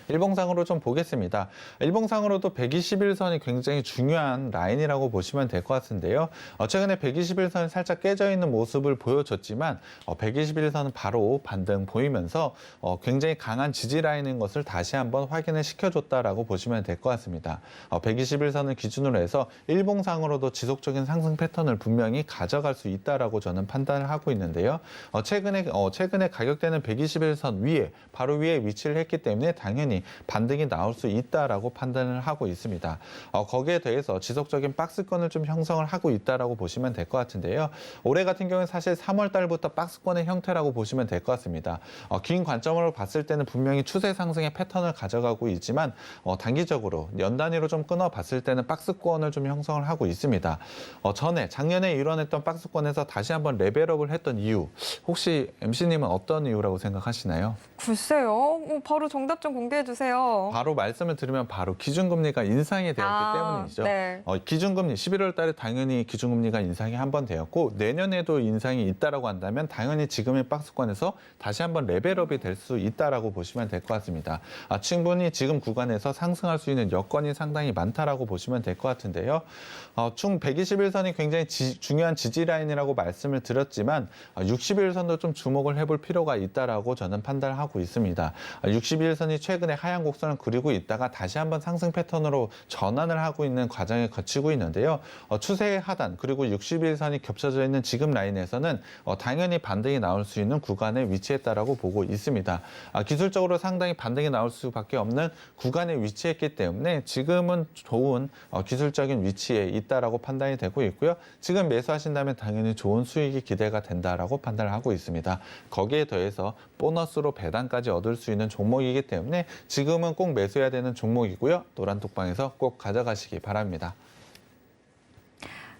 일봉상으로 좀 보겠습니다. 일봉상으로도 121선이 굉장히 중요한 라인이라고 보시면 될 것 같은데요. 최근에 121선이 살짝 깨져 있는 모습을 보여줬지만 121선은 바로 반등 보이면서 굉장히 강한 지지 라인인 것을 다시 한번 확인을 시켜줬다라고 보시면 될 것 같습니다. 121선을 기준으로 해서 일봉상으로도 지속적인 상승 패턴을 분명히 가져갈 수 있다라고 저는 판단을 하고 있는데요. 최근에 가격대는 121선 위에 바로 위에 위치를 했기 때문에 당연히 반등이 나올 수 있다라고 판단을 하고 있습니다. 거기에 대해서 지속적인 박스권을 좀 형성을 하고 있다라고 보시면 될 것 같은데요. 올해 같은 경우는 사실 3월 달부터 박스권의 형태라고 보시면 될 것 같습니다. 긴 관점으로 봤을 때는 분명히 추세 상승의 패턴을 가져가고 있지만 단기적으로 연 단위로 좀 끊어 봤을 때는 박스권을 좀 형성을 하고 있습니다. 작년에 일어났던 박스권에서 다시 한번 레벨업을 했던 이유, 혹시 MC님은 어떤 이유라고 생각하시나요? 글쎄요. 바로 정답 좀 공개해 주세요. 바로 말씀을 드리면 바로 기준금리가 인상이 되었기 때문이죠. 네. 기준금리 11월 달에 당연히 기준금리가 인상이 한 번 되었고 내년에도 인상이 있다라고 한다면 당연히 지금의 박스권에서 다시 한번 레벨업이 될 수 있다라고 보시면 될 것 같습니다. 충분히 지금 구간에서 상승할 수 있는 여건이 상당히 많다라고 보시면 될 것 같은데요. 총 121선이 굉장히 중요한 지지 라인이라고 말씀을 드렸지만 61선도 좀 주목을 해볼 필요가 있다라고 저는 판단을 하고 있습니다. 61선이 최근에 하향 곡선을 그리고 있다가 다시 한번 상승 패턴으로 전환을 하고 있는 과정을 거치고 있는데요. 추세의 하단 그리고 61선이 겹쳐져 있는 지금 라인에서는 당연히 반등이 나올 수 있는 구간에 위치했다라고 보고 있습니다. 기술적으로 상당히 반등이 나올 수밖에 없는 구간에 위치했기 때문에 지금은 좋은 기술적인 위치에 있다라고 판단이 되고 있고요. 지금 매수하신다면 당연히 좋은 수익이 기대가 된다라고 판단을 하고 있습니다. 거기에 더해서 보너스로 배당까지 얻을 수 있는 종목이기 때문에 지금은 꼭 매수해야 되는 종목이고요. 노란톡방에서 꼭 가져가시기 바랍니다.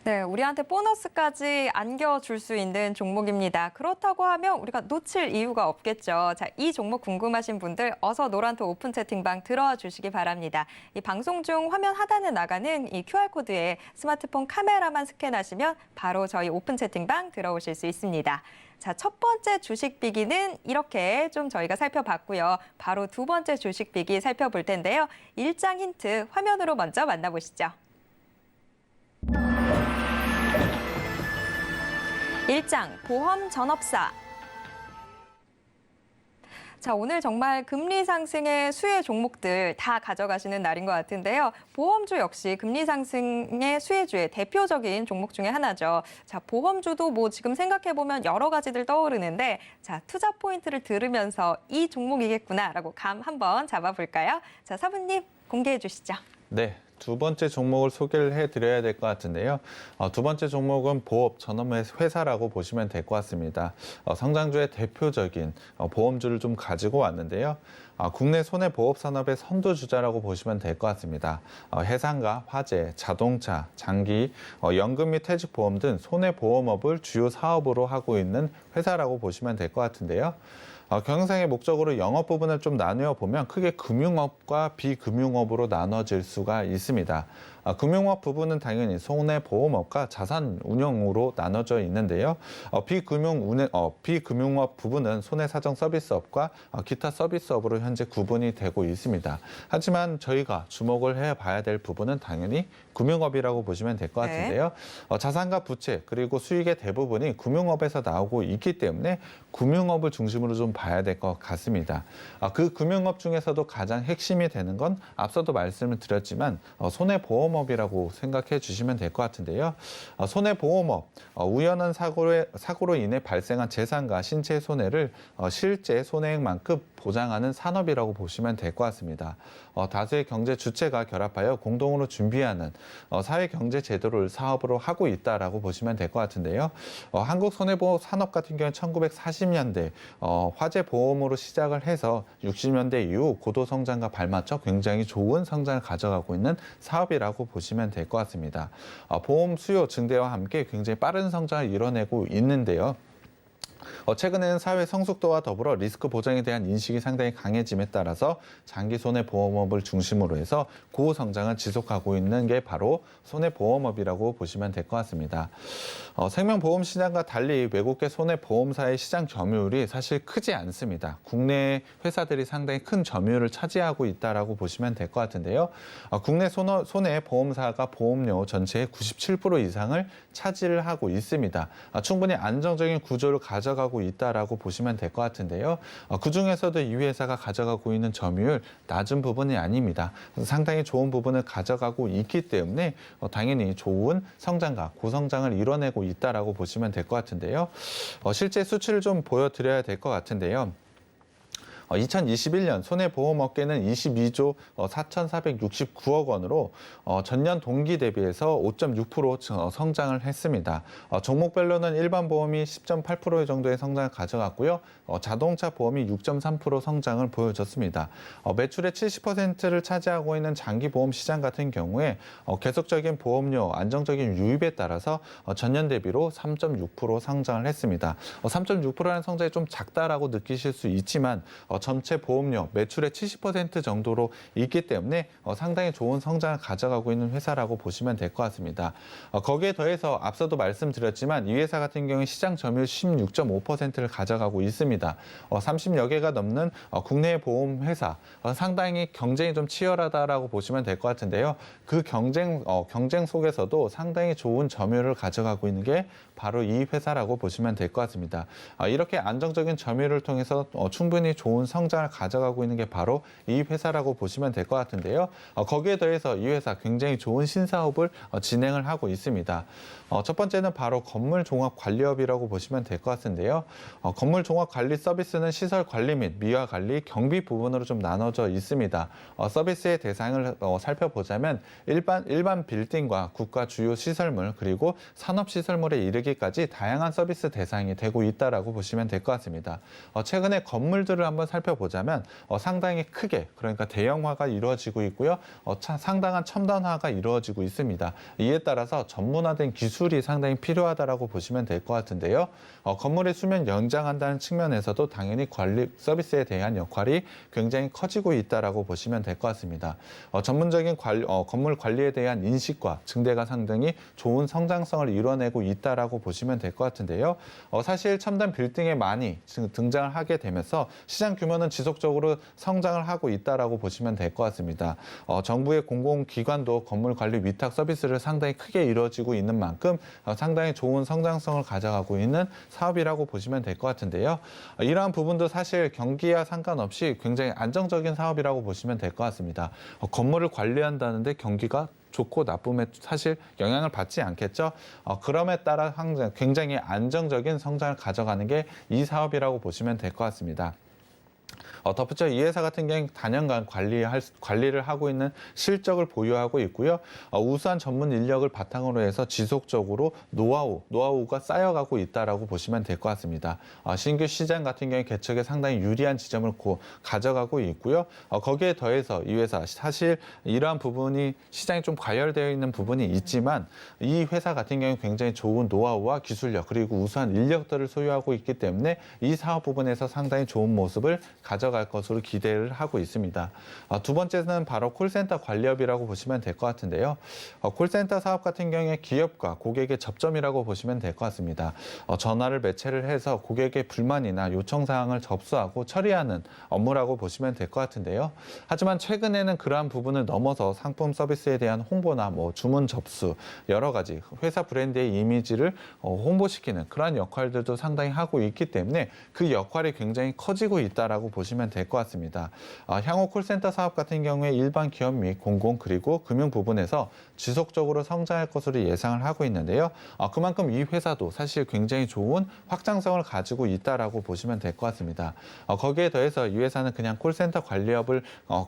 네, 우리한테 보너스까지 안겨줄 수 있는 종목입니다. 그렇다고 하면 우리가 놓칠 이유가 없겠죠. 자, 이 종목 궁금하신 분들 어서 노란톡 오픈 채팅방 들어와 주시기 바랍니다. 이 방송 중 화면 하단에 나가는 이 QR코드에 스마트폰 카메라만 스캔하시면 바로 저희 오픈 채팅방 들어오실 수 있습니다. 자, 첫 번째 주식 비기는 이렇게 좀 저희가 살펴봤고요. 바로 두 번째 주식 비기 살펴볼 텐데요. 일장 힌트 화면으로 먼저 만나보시죠. 일장 보험 전업사. 자, 오늘 정말 금리 상승의 수혜 종목들 다 가져가시는 날인 것 같은데요. 보험주 역시 금리 상승의 수혜주의 대표적인 종목 중에 하나죠. 자, 보험주도 뭐 지금 생각해보면 여러 가지들 떠오르는데 자, 투자 포인트를 들으면서 이 종목이겠구나라고 감 한번 잡아볼까요? 자, 사부님 공개해 주시죠. 네. 두 번째 종목을 소개를 해드려야 될 것 같은데요. 두 번째 종목은 보험 전업 회사라고 보시면 될 것 같습니다. 성장주의 대표적인 보험주를 좀 가지고 왔는데요. 국내 손해보험 산업의 선두주자라고 보시면 될 것 같습니다. 해상가, 화재, 자동차, 장기, 연금 및 퇴직보험 등 손해보험업을 주요 사업으로 하고 있는 회사라고 보시면 될 것 같은데요. 경영상의 목적으로 영업 부분을 좀 나누어 보면 크게 금융업과 비금융업으로 나눠질 수가 있습니다. 금융업 부분은 당연히 손해보험업과 자산운용으로 나눠져 있는데요. 비금융업 부분은 손해사정 서비스업과 기타 서비스업으로 현재 구분이 되고 있습니다. 하지만 저희가 주목을 해봐야 될 부분은 당연히 금융업이라고 보시면 될 것 같은데요. 자산과 부채 그리고 수익의 대부분이 금융업에서 나오고 있기 때문에 금융업을 중심으로 좀 봐야 될 것 같습니다. 그 금융업 중에서도 가장 핵심이 되는 건 앞서도 말씀을 드렸지만 손해보험 손해보험업이라고 생각해 주시면 될 것 같은데요. 손해보험업, 우연한 사고로 인해 발생한 재산과 신체 손해를 실제 손해액만큼 보장하는 산업이라고 보시면 될 것 같습니다. 다수의 경제 주체가 결합하여 공동으로 준비하는 사회경제 제도를 사업으로 하고 있다라고 보시면 될 것 같은데요. 한국 손해보험 산업 같은 경우는 1940년대 화재 보험으로 시작을 해서 60년대 이후 고도 성장과 발맞춰 굉장히 좋은 성장을 가져가고 있는 사업이라고 보시면 될 것 같습니다. 보험 수요 증대와 함께 굉장히 빠른 성장을 이뤄내고 있는데요. 최근에는 사회 성숙도와 더불어 리스크 보장에 대한 인식이 상당히 강해짐에 따라서 장기 손해보험업을 중심으로 해서 고성장을 지속하고 있는 게 바로 손해보험업이라고 보시면 될 것 같습니다. 생명보험 시장과 달리 외국계 손해보험사의 시장 점유율이 사실 크지 않습니다. 국내 회사들이 상당히 큰 점유율을 차지하고 있다라고 보시면 될 것 같은데요. 국내 손해보험사가 보험료 전체의 97% 이상을 차지를 하고 있습니다. 충분히 안정적인 구조를 가져가고 있다라고 보시면 될 것 같은데요. 그중에서도 이 회사가 가져가고 있는 점유율 낮은 부분이 아닙니다. 상당히 좋은 부분을 가져가고 있기 때문에 당연히 좋은 성장과 고성장을 이뤄내고 있다라고 보시면 될 것 같은데요. 실제 수치를 좀 보여드려야 될 것 같은데요. 2021년 손해보험업계는 22조 4,469억 원으로 전년 동기 대비해서 5.6% 성장을 했습니다. 종목별로는 일반 보험이 10.8% 정도의 성장을 가져갔고요. 자동차 보험이 6.3% 성장을 보여줬습니다. 매출의 70%를 차지하고 있는 장기보험 시장 같은 경우에 계속적인 보험료, 안정적인 유입에 따라서 전년 대비로 3.6% 성장을 했습니다. 3.6%라는 성장이 좀 작다라고 느끼실 수 있지만 전체 보험료 매출의 70% 정도로 있기 때문에 상당히 좋은 성장을 가져가고 있는 회사라고 보시면 될 것 같습니다. 거기에 더해서 앞서도 말씀드렸지만 이 회사 같은 경우에 시장 점유율 16.5%를 가져가고 있습니다. 30여 개가 넘는 국내 보험 회사 상당히 경쟁이 좀 치열하다라고 보시면 될 것 같은데요. 그 경쟁 속에서도 상당히 좋은 점유율을 가져가고 있는 게 바로 이 회사라고 보시면 될 것 같습니다. 이렇게 안정적인 점유율을 통해서 충분히 좋은 성장을 가져가고 있는 게 바로 이 회사라고 보시면 될 것 같은데요. 거기에 더해서 이 회사 굉장히 좋은 신사업을 진행을 하고 있습니다. 첫 번째는 바로 건물종합관리업이라고 보시면 될 것 같은데요. 건물종합관리 서비스는 시설 관리 및 미화 관리, 경비 부분으로 좀 나눠져 있습니다. 서비스의 대상을 살펴보자면 일반 빌딩과 국가 주요 시설물 그리고 산업시설물에 이르기까지 다양한 서비스 대상이 되고 있다라고 보시면 될 것 같습니다. 최근에 건물들을 한번 살펴보자면 상당히 크게 그러니까 대형화가 이루어지고 있고요. 상당한 첨단화가 이루어지고 있습니다. 이에 따라서 전문화된 기술이 상당히 필요하다라고 보시면 될 것 같은데요. 건물의 수명 연장한다는 측면에서도 당연히 관리 서비스에 대한 역할이 굉장히 커지고 있다라고 보시면 될 것 같습니다. 전문적인 건물 관리에 대한 인식과 증대가 상당히 좋은 성장성을 이뤄내고 있다라고 보시면 될 것 같은데요. 사실 첨단 빌딩에 많이 등장을 하게 되면서 시장 규모는 지속적으로 성장을 하고 있다라고 보시면 될 것 같습니다. 정부의 공공기관도 건물 관리 위탁 서비스를 상당히 크게 이루어지고 있는 만큼 상당히 좋은 성장성을 가져가고 있는 사업이라고 보시면 될 것 같은데요. 이러한 부분도 사실 경기와 상관없이 굉장히 안정적인 사업이라고 보시면 될 것 같습니다. 건물을 관리한다는데 경기가 좋고 나쁨에 사실 영향을 받지 않겠죠. 그럼에 따라 항상 굉장히 안정적인 성장을 가져가는 게 이 사업이라고 보시면 될 것 같습니다. 덧붙여 이 회사 같은 경우는 단연간 관리를 하고 있는 실적을 보유하고 있고요. 우수한 전문 인력을 바탕으로 해서 지속적으로 노하우가 쌓여가고 있다라고 보시면 될 것 같습니다. 신규 시장 같은 경우에 개척에 상당히 유리한 지점을 가져가고 있고요. 거기에 더해서 이 회사 사실 이러한 부분이 시장이 좀 과열되어 있는 부분이 있지만 이 회사 같은 경우에 굉장히 좋은 노하우와 기술력 그리고 우수한 인력들을 소유하고 있기 때문에 이 사업 부분에서 상당히 좋은 모습을 가져갈 것으로 기대를 하고 있습니다. 두 번째는 바로 콜센터 관리업이라고 보시면 될 것 같은데요. 콜센터 사업 같은 경우에 기업과 고객의 접점이라고 보시면 될 것 같습니다. 전화를 매체를 해서 고객의 불만이나 요청 사항을 접수하고 처리하는 업무라고 보시면 될 것 같은데요. 하지만 최근에는 그러한 부분을 넘어서 상품 서비스에 대한 홍보나 주문 접수 여러 가지 회사 브랜드의 이미지를 홍보시키는 그러한 역할들도 상당히 하고 있기 때문에 그 역할이 굉장히 커지고 있다라고 보시면 보시면 될 것 같습니다. 향후 콜센터 사업 같은 경우에 일반 기업 및 공공 그리고 금융 부분에서 지속적으로 성장할 것으로 예상을 하고 있는데요. 그만큼 이 회사도 사실 굉장히 좋은 확장성을 가지고 있다라고 보시면 될 것 같습니다. 거기에 더해서 이 회사는 그냥 콜센터 관리업을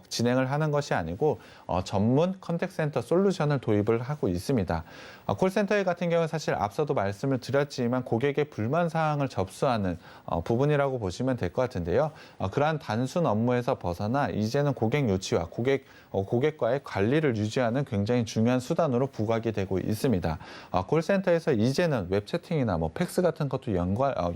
진행을 하는 것이 아니고 전문 컨택센터 솔루션을 도입을 하고 있습니다. 콜센터 같은 경우는 사실 앞서도 말씀을 드렸지만 고객의 불만 사항을 접수하는 부분이라고 보시면 될 것 같은데요. 그러한 단순 업무에서 벗어나 이제는 고객 유치와 고객과의 관리를 유지하는 굉장히 중요한 수단으로 부각이 되고 있습니다. 콜센터에서 이제는 웹 채팅이나 팩스 같은 것도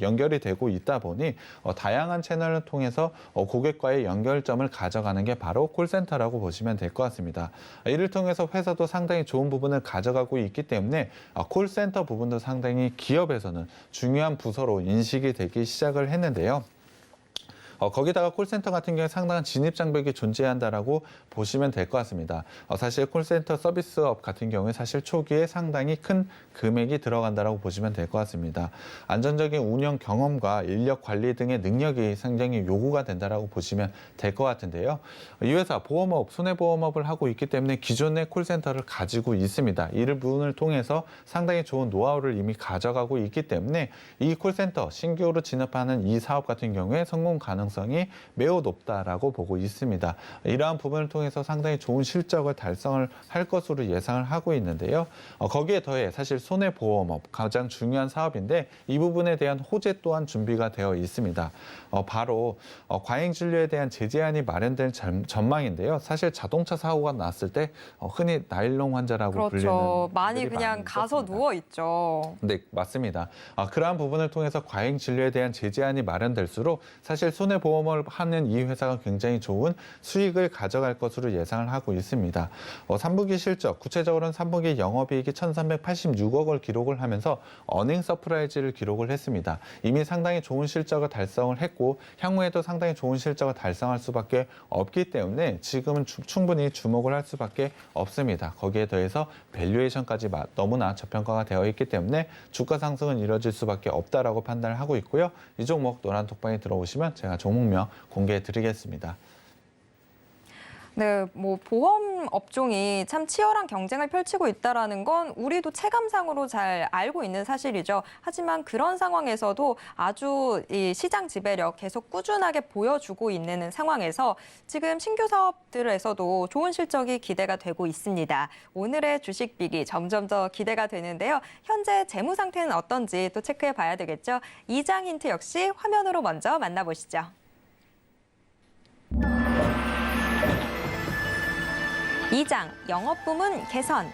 연결이 되고 있다 보니 다양한 채널을 통해서 고객과의 연결점을 가져가는 게 바로 콜센터라고 보시면 될 것 같습니다. 이를 통해서 회사도 상당히 좋은 부분을 가져가고 있기 때문에 콜센터 부분도 상당히 기업에서는 중요한 부서로 인식이 되기 시작을 했는데요. 거기다가 콜센터 같은 경우에 상당한 진입 장벽이 존재한다라고 보시면 될 것 같습니다. 사실 콜센터 서비스업 같은 경우에 사실 초기에 상당히 큰 금액이 들어간다라고 보시면 될 것 같습니다. 안전적인 운영 경험과 인력 관리 등의 능력이 상당히 요구가 된다라고 보시면 될 것 같은데요. 이 회사 보험업, 손해보험업을 하고 있기 때문에 기존의 콜센터를 가지고 있습니다. 이 부분을 통해서 상당히 좋은 노하우를 이미 가져가고 있기 때문에 이 콜센터 신규로 진입하는 이 사업 같은 경우에 성공 가능성이 매우 높다라고 보고 있습니다. 이러한 부분을 통해서 상당히 좋은 실적을 달성을 할 것으로 예상을 하고 있는데요. 거기에 더해 사실 손해보험업 가장 중요한 사업인데 이 부분에 대한 호재 또한 준비가 되어 있습니다. 바로 과잉진료에 대한 제재안이 마련된 전망인데요. 사실 자동차 사고가 났을 때 흔히 나일론 환자라고 그렇죠. 불리는 많이 분들이 그냥 많이 가서 있었습니다. 누워 있죠. 네, 맞습니다. 그러한 부분을 통해서 과잉 진료에 대한 제재안이 마련될수록 사실 손해보험을 하는 이 회사가 굉장히 좋은 수익을 가져갈 것으로 예상을 하고 있습니다. 3분기 실적, 구체적으로는 3분기 영업이익이 1,386억 을 기록을 하면서 어닝 서프라이즈를 기록을 했습니다. 이미 상당히 좋은 실적을 달성을 했고 향후에도 상당히 좋은 실적을 달성할 수밖에 없기 때문에 지금은 충분히 주목을 할 수밖에 없습니다. 거기에 더해서 밸류에이션까지 너무나 저평가가 되어 있기 때문에 주가 상승은 이뤄질 수밖에 없다라고 판단을 하고 있고요. 이 종목 노란 톡방에 들어오시면 제가 종목명 공개해 드리겠습니다. 네, 보험 업종이 참 치열한 경쟁을 펼치고 있다라는 건 우리도 체감상으로 잘 알고 있는 사실이죠. 하지만 그런 상황에서도 아주 이 시장 지배력 계속 꾸준하게 보여주고 있는 상황에서 지금 신규 사업들에서도 좋은 실적이 기대가 되고 있습니다. 오늘의 주식 비기 점점 더 기대가 되는데요. 현재 재무 상태는 어떤지 또 체크해 봐야 되겠죠. 이장 힌트 역시 화면으로 먼저 만나보시죠. 이장 영업 부문 개선.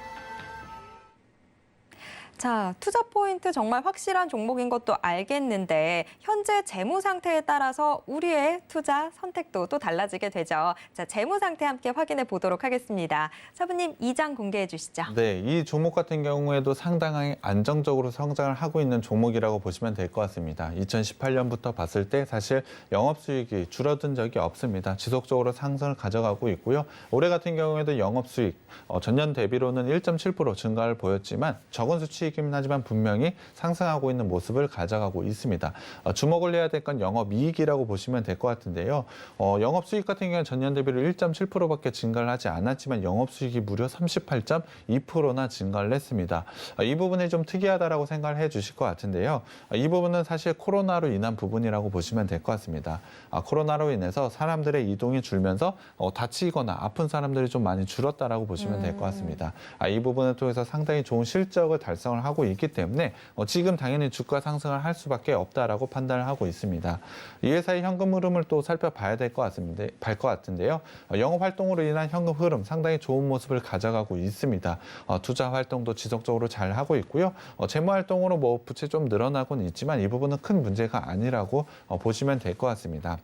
자, 투자 포인트 정말 확실한 종목인 것도 알겠는데 현재 재무 상태에 따라서 우리의 투자 선택도 또 달라지게 되죠. 자, 재무 상태 함께 확인해 보도록 하겠습니다. 사부님, 2장 공개해 주시죠. 네, 이 종목 같은 경우에도 상당히 안정적으로 성장을 하고 있는 종목이라고 보시면 될 것 같습니다. 2018년부터 봤을 때 사실 영업수익이 줄어든 적이 없습니다. 지속적으로 상승을 가져가고 있고요. 올해 같은 경우에도 영업수익 전년 대비로는 1.7% 증가를 보였지만 적은 수치이긴 하지만 분명히 상승하고 있는 모습을 가져가고 있습니다. 주목을 해야 될 건 영업이익이라고 보시면 될 것 같은데요. 영업수익 같은 경우는 전년 대비로 1.7%밖에 증가를 하지 않았지만 영업수익이 무려 38.2%나 증가를 했습니다. 이 부분이 좀 특이하다라고 생각을 해 주실 것 같은데요. 이 부분은 사실 코로나로 인한 부분이라고 보시면 될 것 같습니다. 코로나로 인해서 사람들의 이동이 줄면서 다치거나 아픈 사람들이 좀 많이 줄었다라고 보시면 될 것 같습니다. 이 부분을 통해서 상당히 좋은 실적을 달성을 하고 있기 때문에 지금 당연히 주가 상승을 할 수밖에 없다라고 판단을 하고 있습니다. 이 회사의 현금 흐름을 또 살펴봐야 될 것 같은데요. 영업 활동으로 인한 현금 흐름 상당히 좋은 모습을 가져가고 있습니다. 투자 활동도 지속적으로 잘 하고 있고요. 재무 활동으로 부채 좀 늘어나고는 있지만 이 부분은 큰 문제가 아니라고 보시면 될 것 같습니다.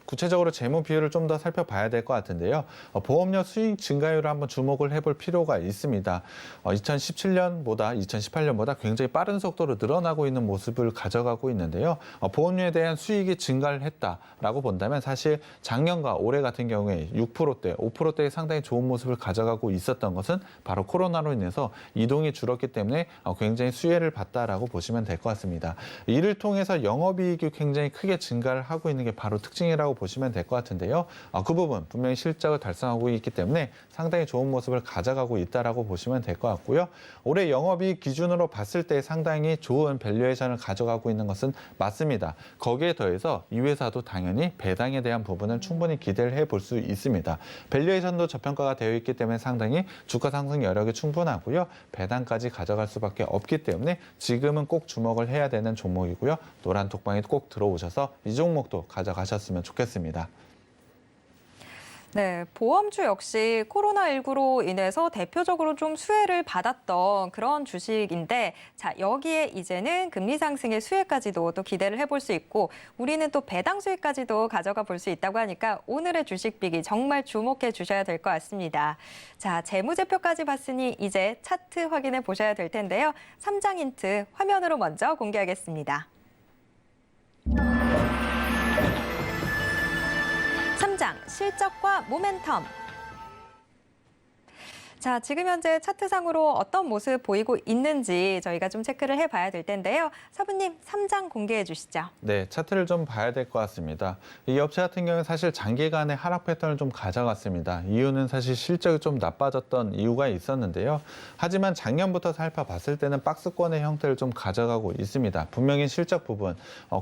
구체적으로 재무 비율을 좀 더 살펴봐야 될 것 같은데요. 보험료 수익 증가율을 한번 주목을 해볼 필요가 있습니다. 2017년보다 2018년보다 굉장히 빠른 속도로 늘어나고 있는 모습을 가져가고 있는데요. 보험료에 대한 수익이 증가를 했다라고 본다면 사실 작년과 올해 같은 경우에 6%대, 5%대의 상당히 좋은 모습을 가져가고 있었던 것은 바로 코로나로 인해서 이동이 줄었기 때문에 굉장히 수혜를 봤다라고 보시면 될 것 같습니다. 이를 통해서 영업이익이 굉장히 크게 증가를 하고 있는 게 바로 특징이라고 보시면 될 것 같은데요. 그 부분 분명히 실적을 달성하고 있기 때문에 상당히 좋은 모습을 가져가고 있다라고 보시면 될 것 같고요. 올해 영업이익 기준으로 봤을 때 상당히 좋은 밸류에이션을 가져가고 있는 것은 맞습니다. 거기에 더해서 이 회사도 당연히 배당에 대한 부분을 충분히 기대를 해볼 수 있습니다. 밸류에이션도 저평가가 되어 있기 때문에 상당히 주가 상승 여력이 충분하고요. 배당까지 가져갈 수밖에 없기 때문에 지금은 꼭 주목을 해야 되는 종목이고요. 노란 톡방에 꼭 들어오셔서 이 종목도 가져가셨으면 좋겠습니다. 네, 보험주 역시 코로나19로 인해서 대표적으로 좀 수혜를 받았던 그런 주식인데, 자, 여기에 이제는 금리 상승의 수혜까지도 또 기대를 해볼 수 있고, 우리는 또 배당 수혜까지도 가져가 볼 수 있다고 하니까 오늘의 주식비기 정말 주목해 주셔야 될 것 같습니다. 자, 재무제표까지 봤으니 이제 차트 확인해 보셔야 될 텐데요. 3장 힌트 화면으로 먼저 공개하겠습니다. 3장 실적과 모멘텀. 자, 지금 현재 차트상으로 어떤 모습 보이고 있는지 저희가 좀 체크를 해봐야 될 텐데요. 사부님, 3장 공개해 주시죠. 네, 차트를 좀 봐야 될 것 같습니다. 이 업체 같은 경우는 사실 장기간의 하락 패턴을 좀 가져갔습니다. 이유는 사실 실적이 좀 나빠졌던 이유가 있었는데요. 하지만 작년부터 살펴봤을 때는 박스권의 형태를 좀 가져가고 있습니다. 분명히 실적 부분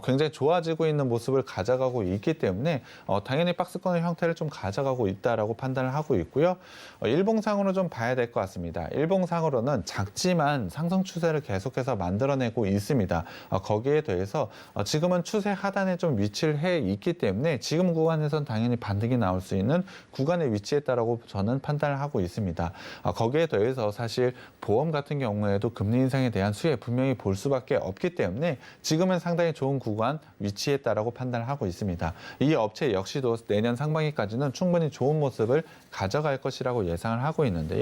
굉장히 좋아지고 있는 모습을 가져가고 있기 때문에 당연히 박스권의 형태를 좀 가져가고 있다라고 판단을 하고 있고요. 일봉상으로 좀 봐야 될 것 같습니다. 일봉상으로는 작지만 상승 추세를 계속해서 만들어내고 있습니다. 거기에 대해서 지금은 추세 하단에 좀 위치를 해 있기 때문에 지금 구간에서는 당연히 반등이 나올 수 있는 구간에 위치했다라고 저는 판단을 하고 있습니다. 거기에 더해서 사실 보험 같은 경우에도 금리 인상에 대한 수혜 분명히 볼 수밖에 없기 때문에 지금은 상당히 좋은 구간 위치했다라고 판단을 하고 있습니다. 이 업체 역시도 내년 상반기까지는 충분히 좋은 모습을 가져갈 것이라고 예상을 하고 있는데요.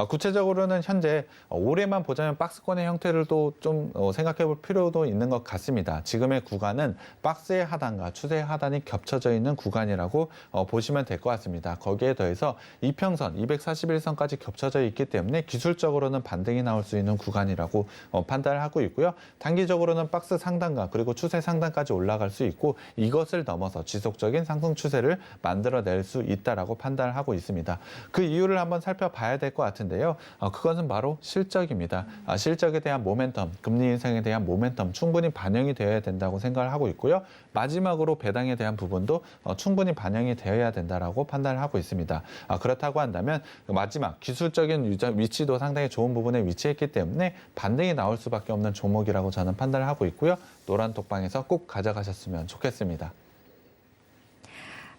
구체적으로는 현재 올해만 보자면 박스권의 형태를 또 좀 생각해 볼 필요도 있는 것 같습니다. 지금의 구간은 박스의 하단과 추세의 하단이 겹쳐져 있는 구간이라고 보시면 될 것 같습니다. 거기에 더해서 이평선 241선까지 겹쳐져 있기 때문에 기술적으로는 반등이 나올 수 있는 구간이라고 판단을 하고 있고요. 단기적으로는 박스 상단과 그리고 추세 상단까지 올라갈 수 있고 이것을 넘어서 지속적인 상승 추세를 만들어낼 수 있다라고 판단을 하고 있습니다. 그 이유를 한번 살펴봐야 될 것 같은데요. 그것은 바로 실적입니다. 실적에 대한 모멘텀, 금리 인상에 대한 모멘텀 충분히 반영이 되어야 된다고 생각을 하고 있고요. 마지막으로 배당에 대한 부분도 충분히 반영이 되어야 된다라고 판단을 하고 있습니다. 그렇다고 한다면 마지막 기술적인 위치도 상당히 좋은 부분에 위치했기 때문에 반등이 나올 수밖에 없는 종목이라고 저는 판단을 하고 있고요. 노란 톡방에서 꼭 가져가셨으면 좋겠습니다.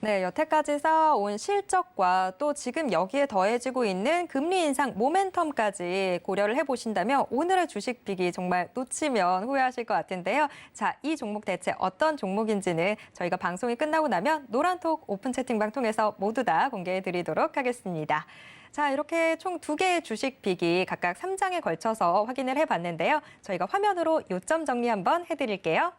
네, 여태까지 쌓아온 실적과 또 지금 여기에 더해지고 있는 금리 인상 모멘텀까지 고려를 해보신다면 오늘의 주식 비기 정말 놓치면 후회하실 것 같은데요. 자, 이 종목 대체 어떤 종목인지는 저희가 방송이 끝나고 나면 노란톡 오픈 채팅방 통해서 모두 다 공개해 드리도록 하겠습니다. 자, 이렇게 총 2개의 주식 비기 각각 3장에 걸쳐서 확인을 해봤는데요. 저희가 화면으로 요점 정리 한번 해드릴게요.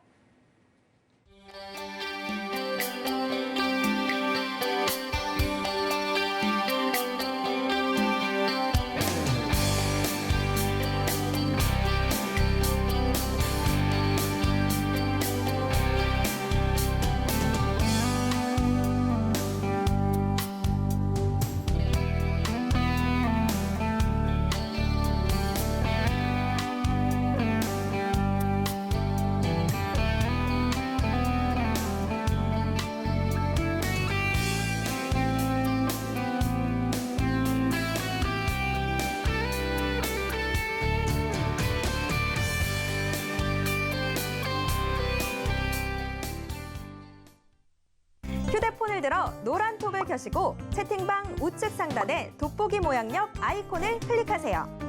휴대폰을 들어 노란톡을 켜시고 채팅방 우측 상단에 돋보기 모양력 아이콘을 클릭하세요.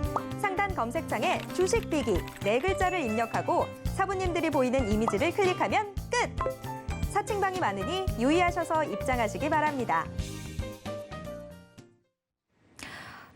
상단 검색창에 주식 비기 4글자를 입력하고 사부님들이 보이는 이미지를 클릭하면 끝! 사칭방이 많으니 유의하셔서 입장하시기 바랍니다.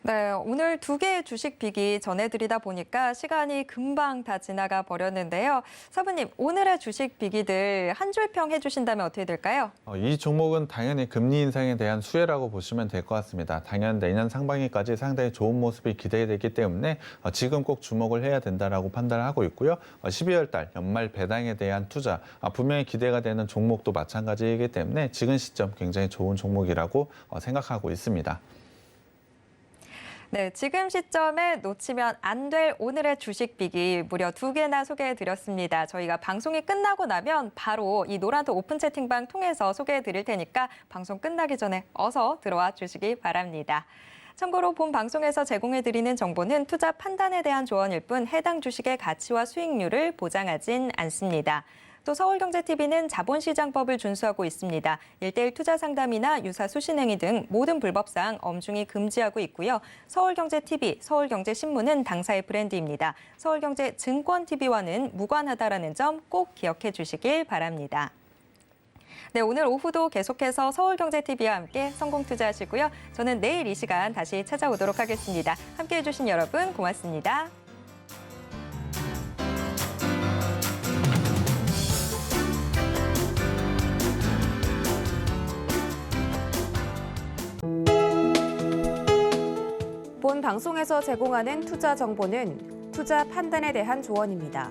네, 오늘 두 개의 주식 빅이 전해드리다 보니까 시간이 금방 다 지나가 버렸는데요. 사부님, 오늘의 주식 빅이들 한 줄평 해주신다면 어떻게 될까요? 이 종목은 당연히 금리 인상에 대한 수혜라고 보시면 될 것 같습니다. 당연 내년 상반기까지 상당히 좋은 모습이 기대되기 때문에 지금 꼭 주목을 해야 된다라고 판단을 하고 있고요. 12월 달 연말 배당에 대한 투자 분명히 기대가 되는 종목도 마찬가지이기 때문에 지금 시점 굉장히 좋은 종목이라고 생각하고 있습니다. 네, 지금 시점에 놓치면 안 될 오늘의 주식 빅이 무려 두 개나 소개해드렸습니다. 저희가 방송이 끝나고 나면 바로 이 노란톡 오픈 채팅방 통해서 소개해드릴 테니까 방송 끝나기 전에 어서 들어와 주시기 바랍니다. 참고로 본 방송에서 제공해드리는 정보는 투자 판단에 대한 조언일 뿐 해당 주식의 가치와 수익률을 보장하진 않습니다. 또 서울경제TV는 자본시장법을 준수하고 있습니다. 1:1 투자 상담이나 유사 수신행위 등 모든 불법사항 엄중히 금지하고 있고요. 서울경제TV, 서울경제신문은 당사의 브랜드입니다. 서울경제증권TV와는 무관하다라는 점 꼭 기억해 주시길 바랍니다. 네, 오늘 오후도 계속해서 서울경제TV와 함께 성공 투자하시고요. 저는 내일 이 시간 다시 찾아오도록 하겠습니다. 함께해 주신 여러분 고맙습니다. 본 방송에서 제공하는 투자 정보는 투자 판단에 대한 조언입니다.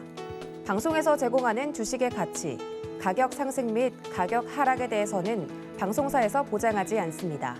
방송에서 제공하는 주식의 가치, 가격 상승 및 가격 하락에 대해서는 방송사에서 보장하지 않습니다.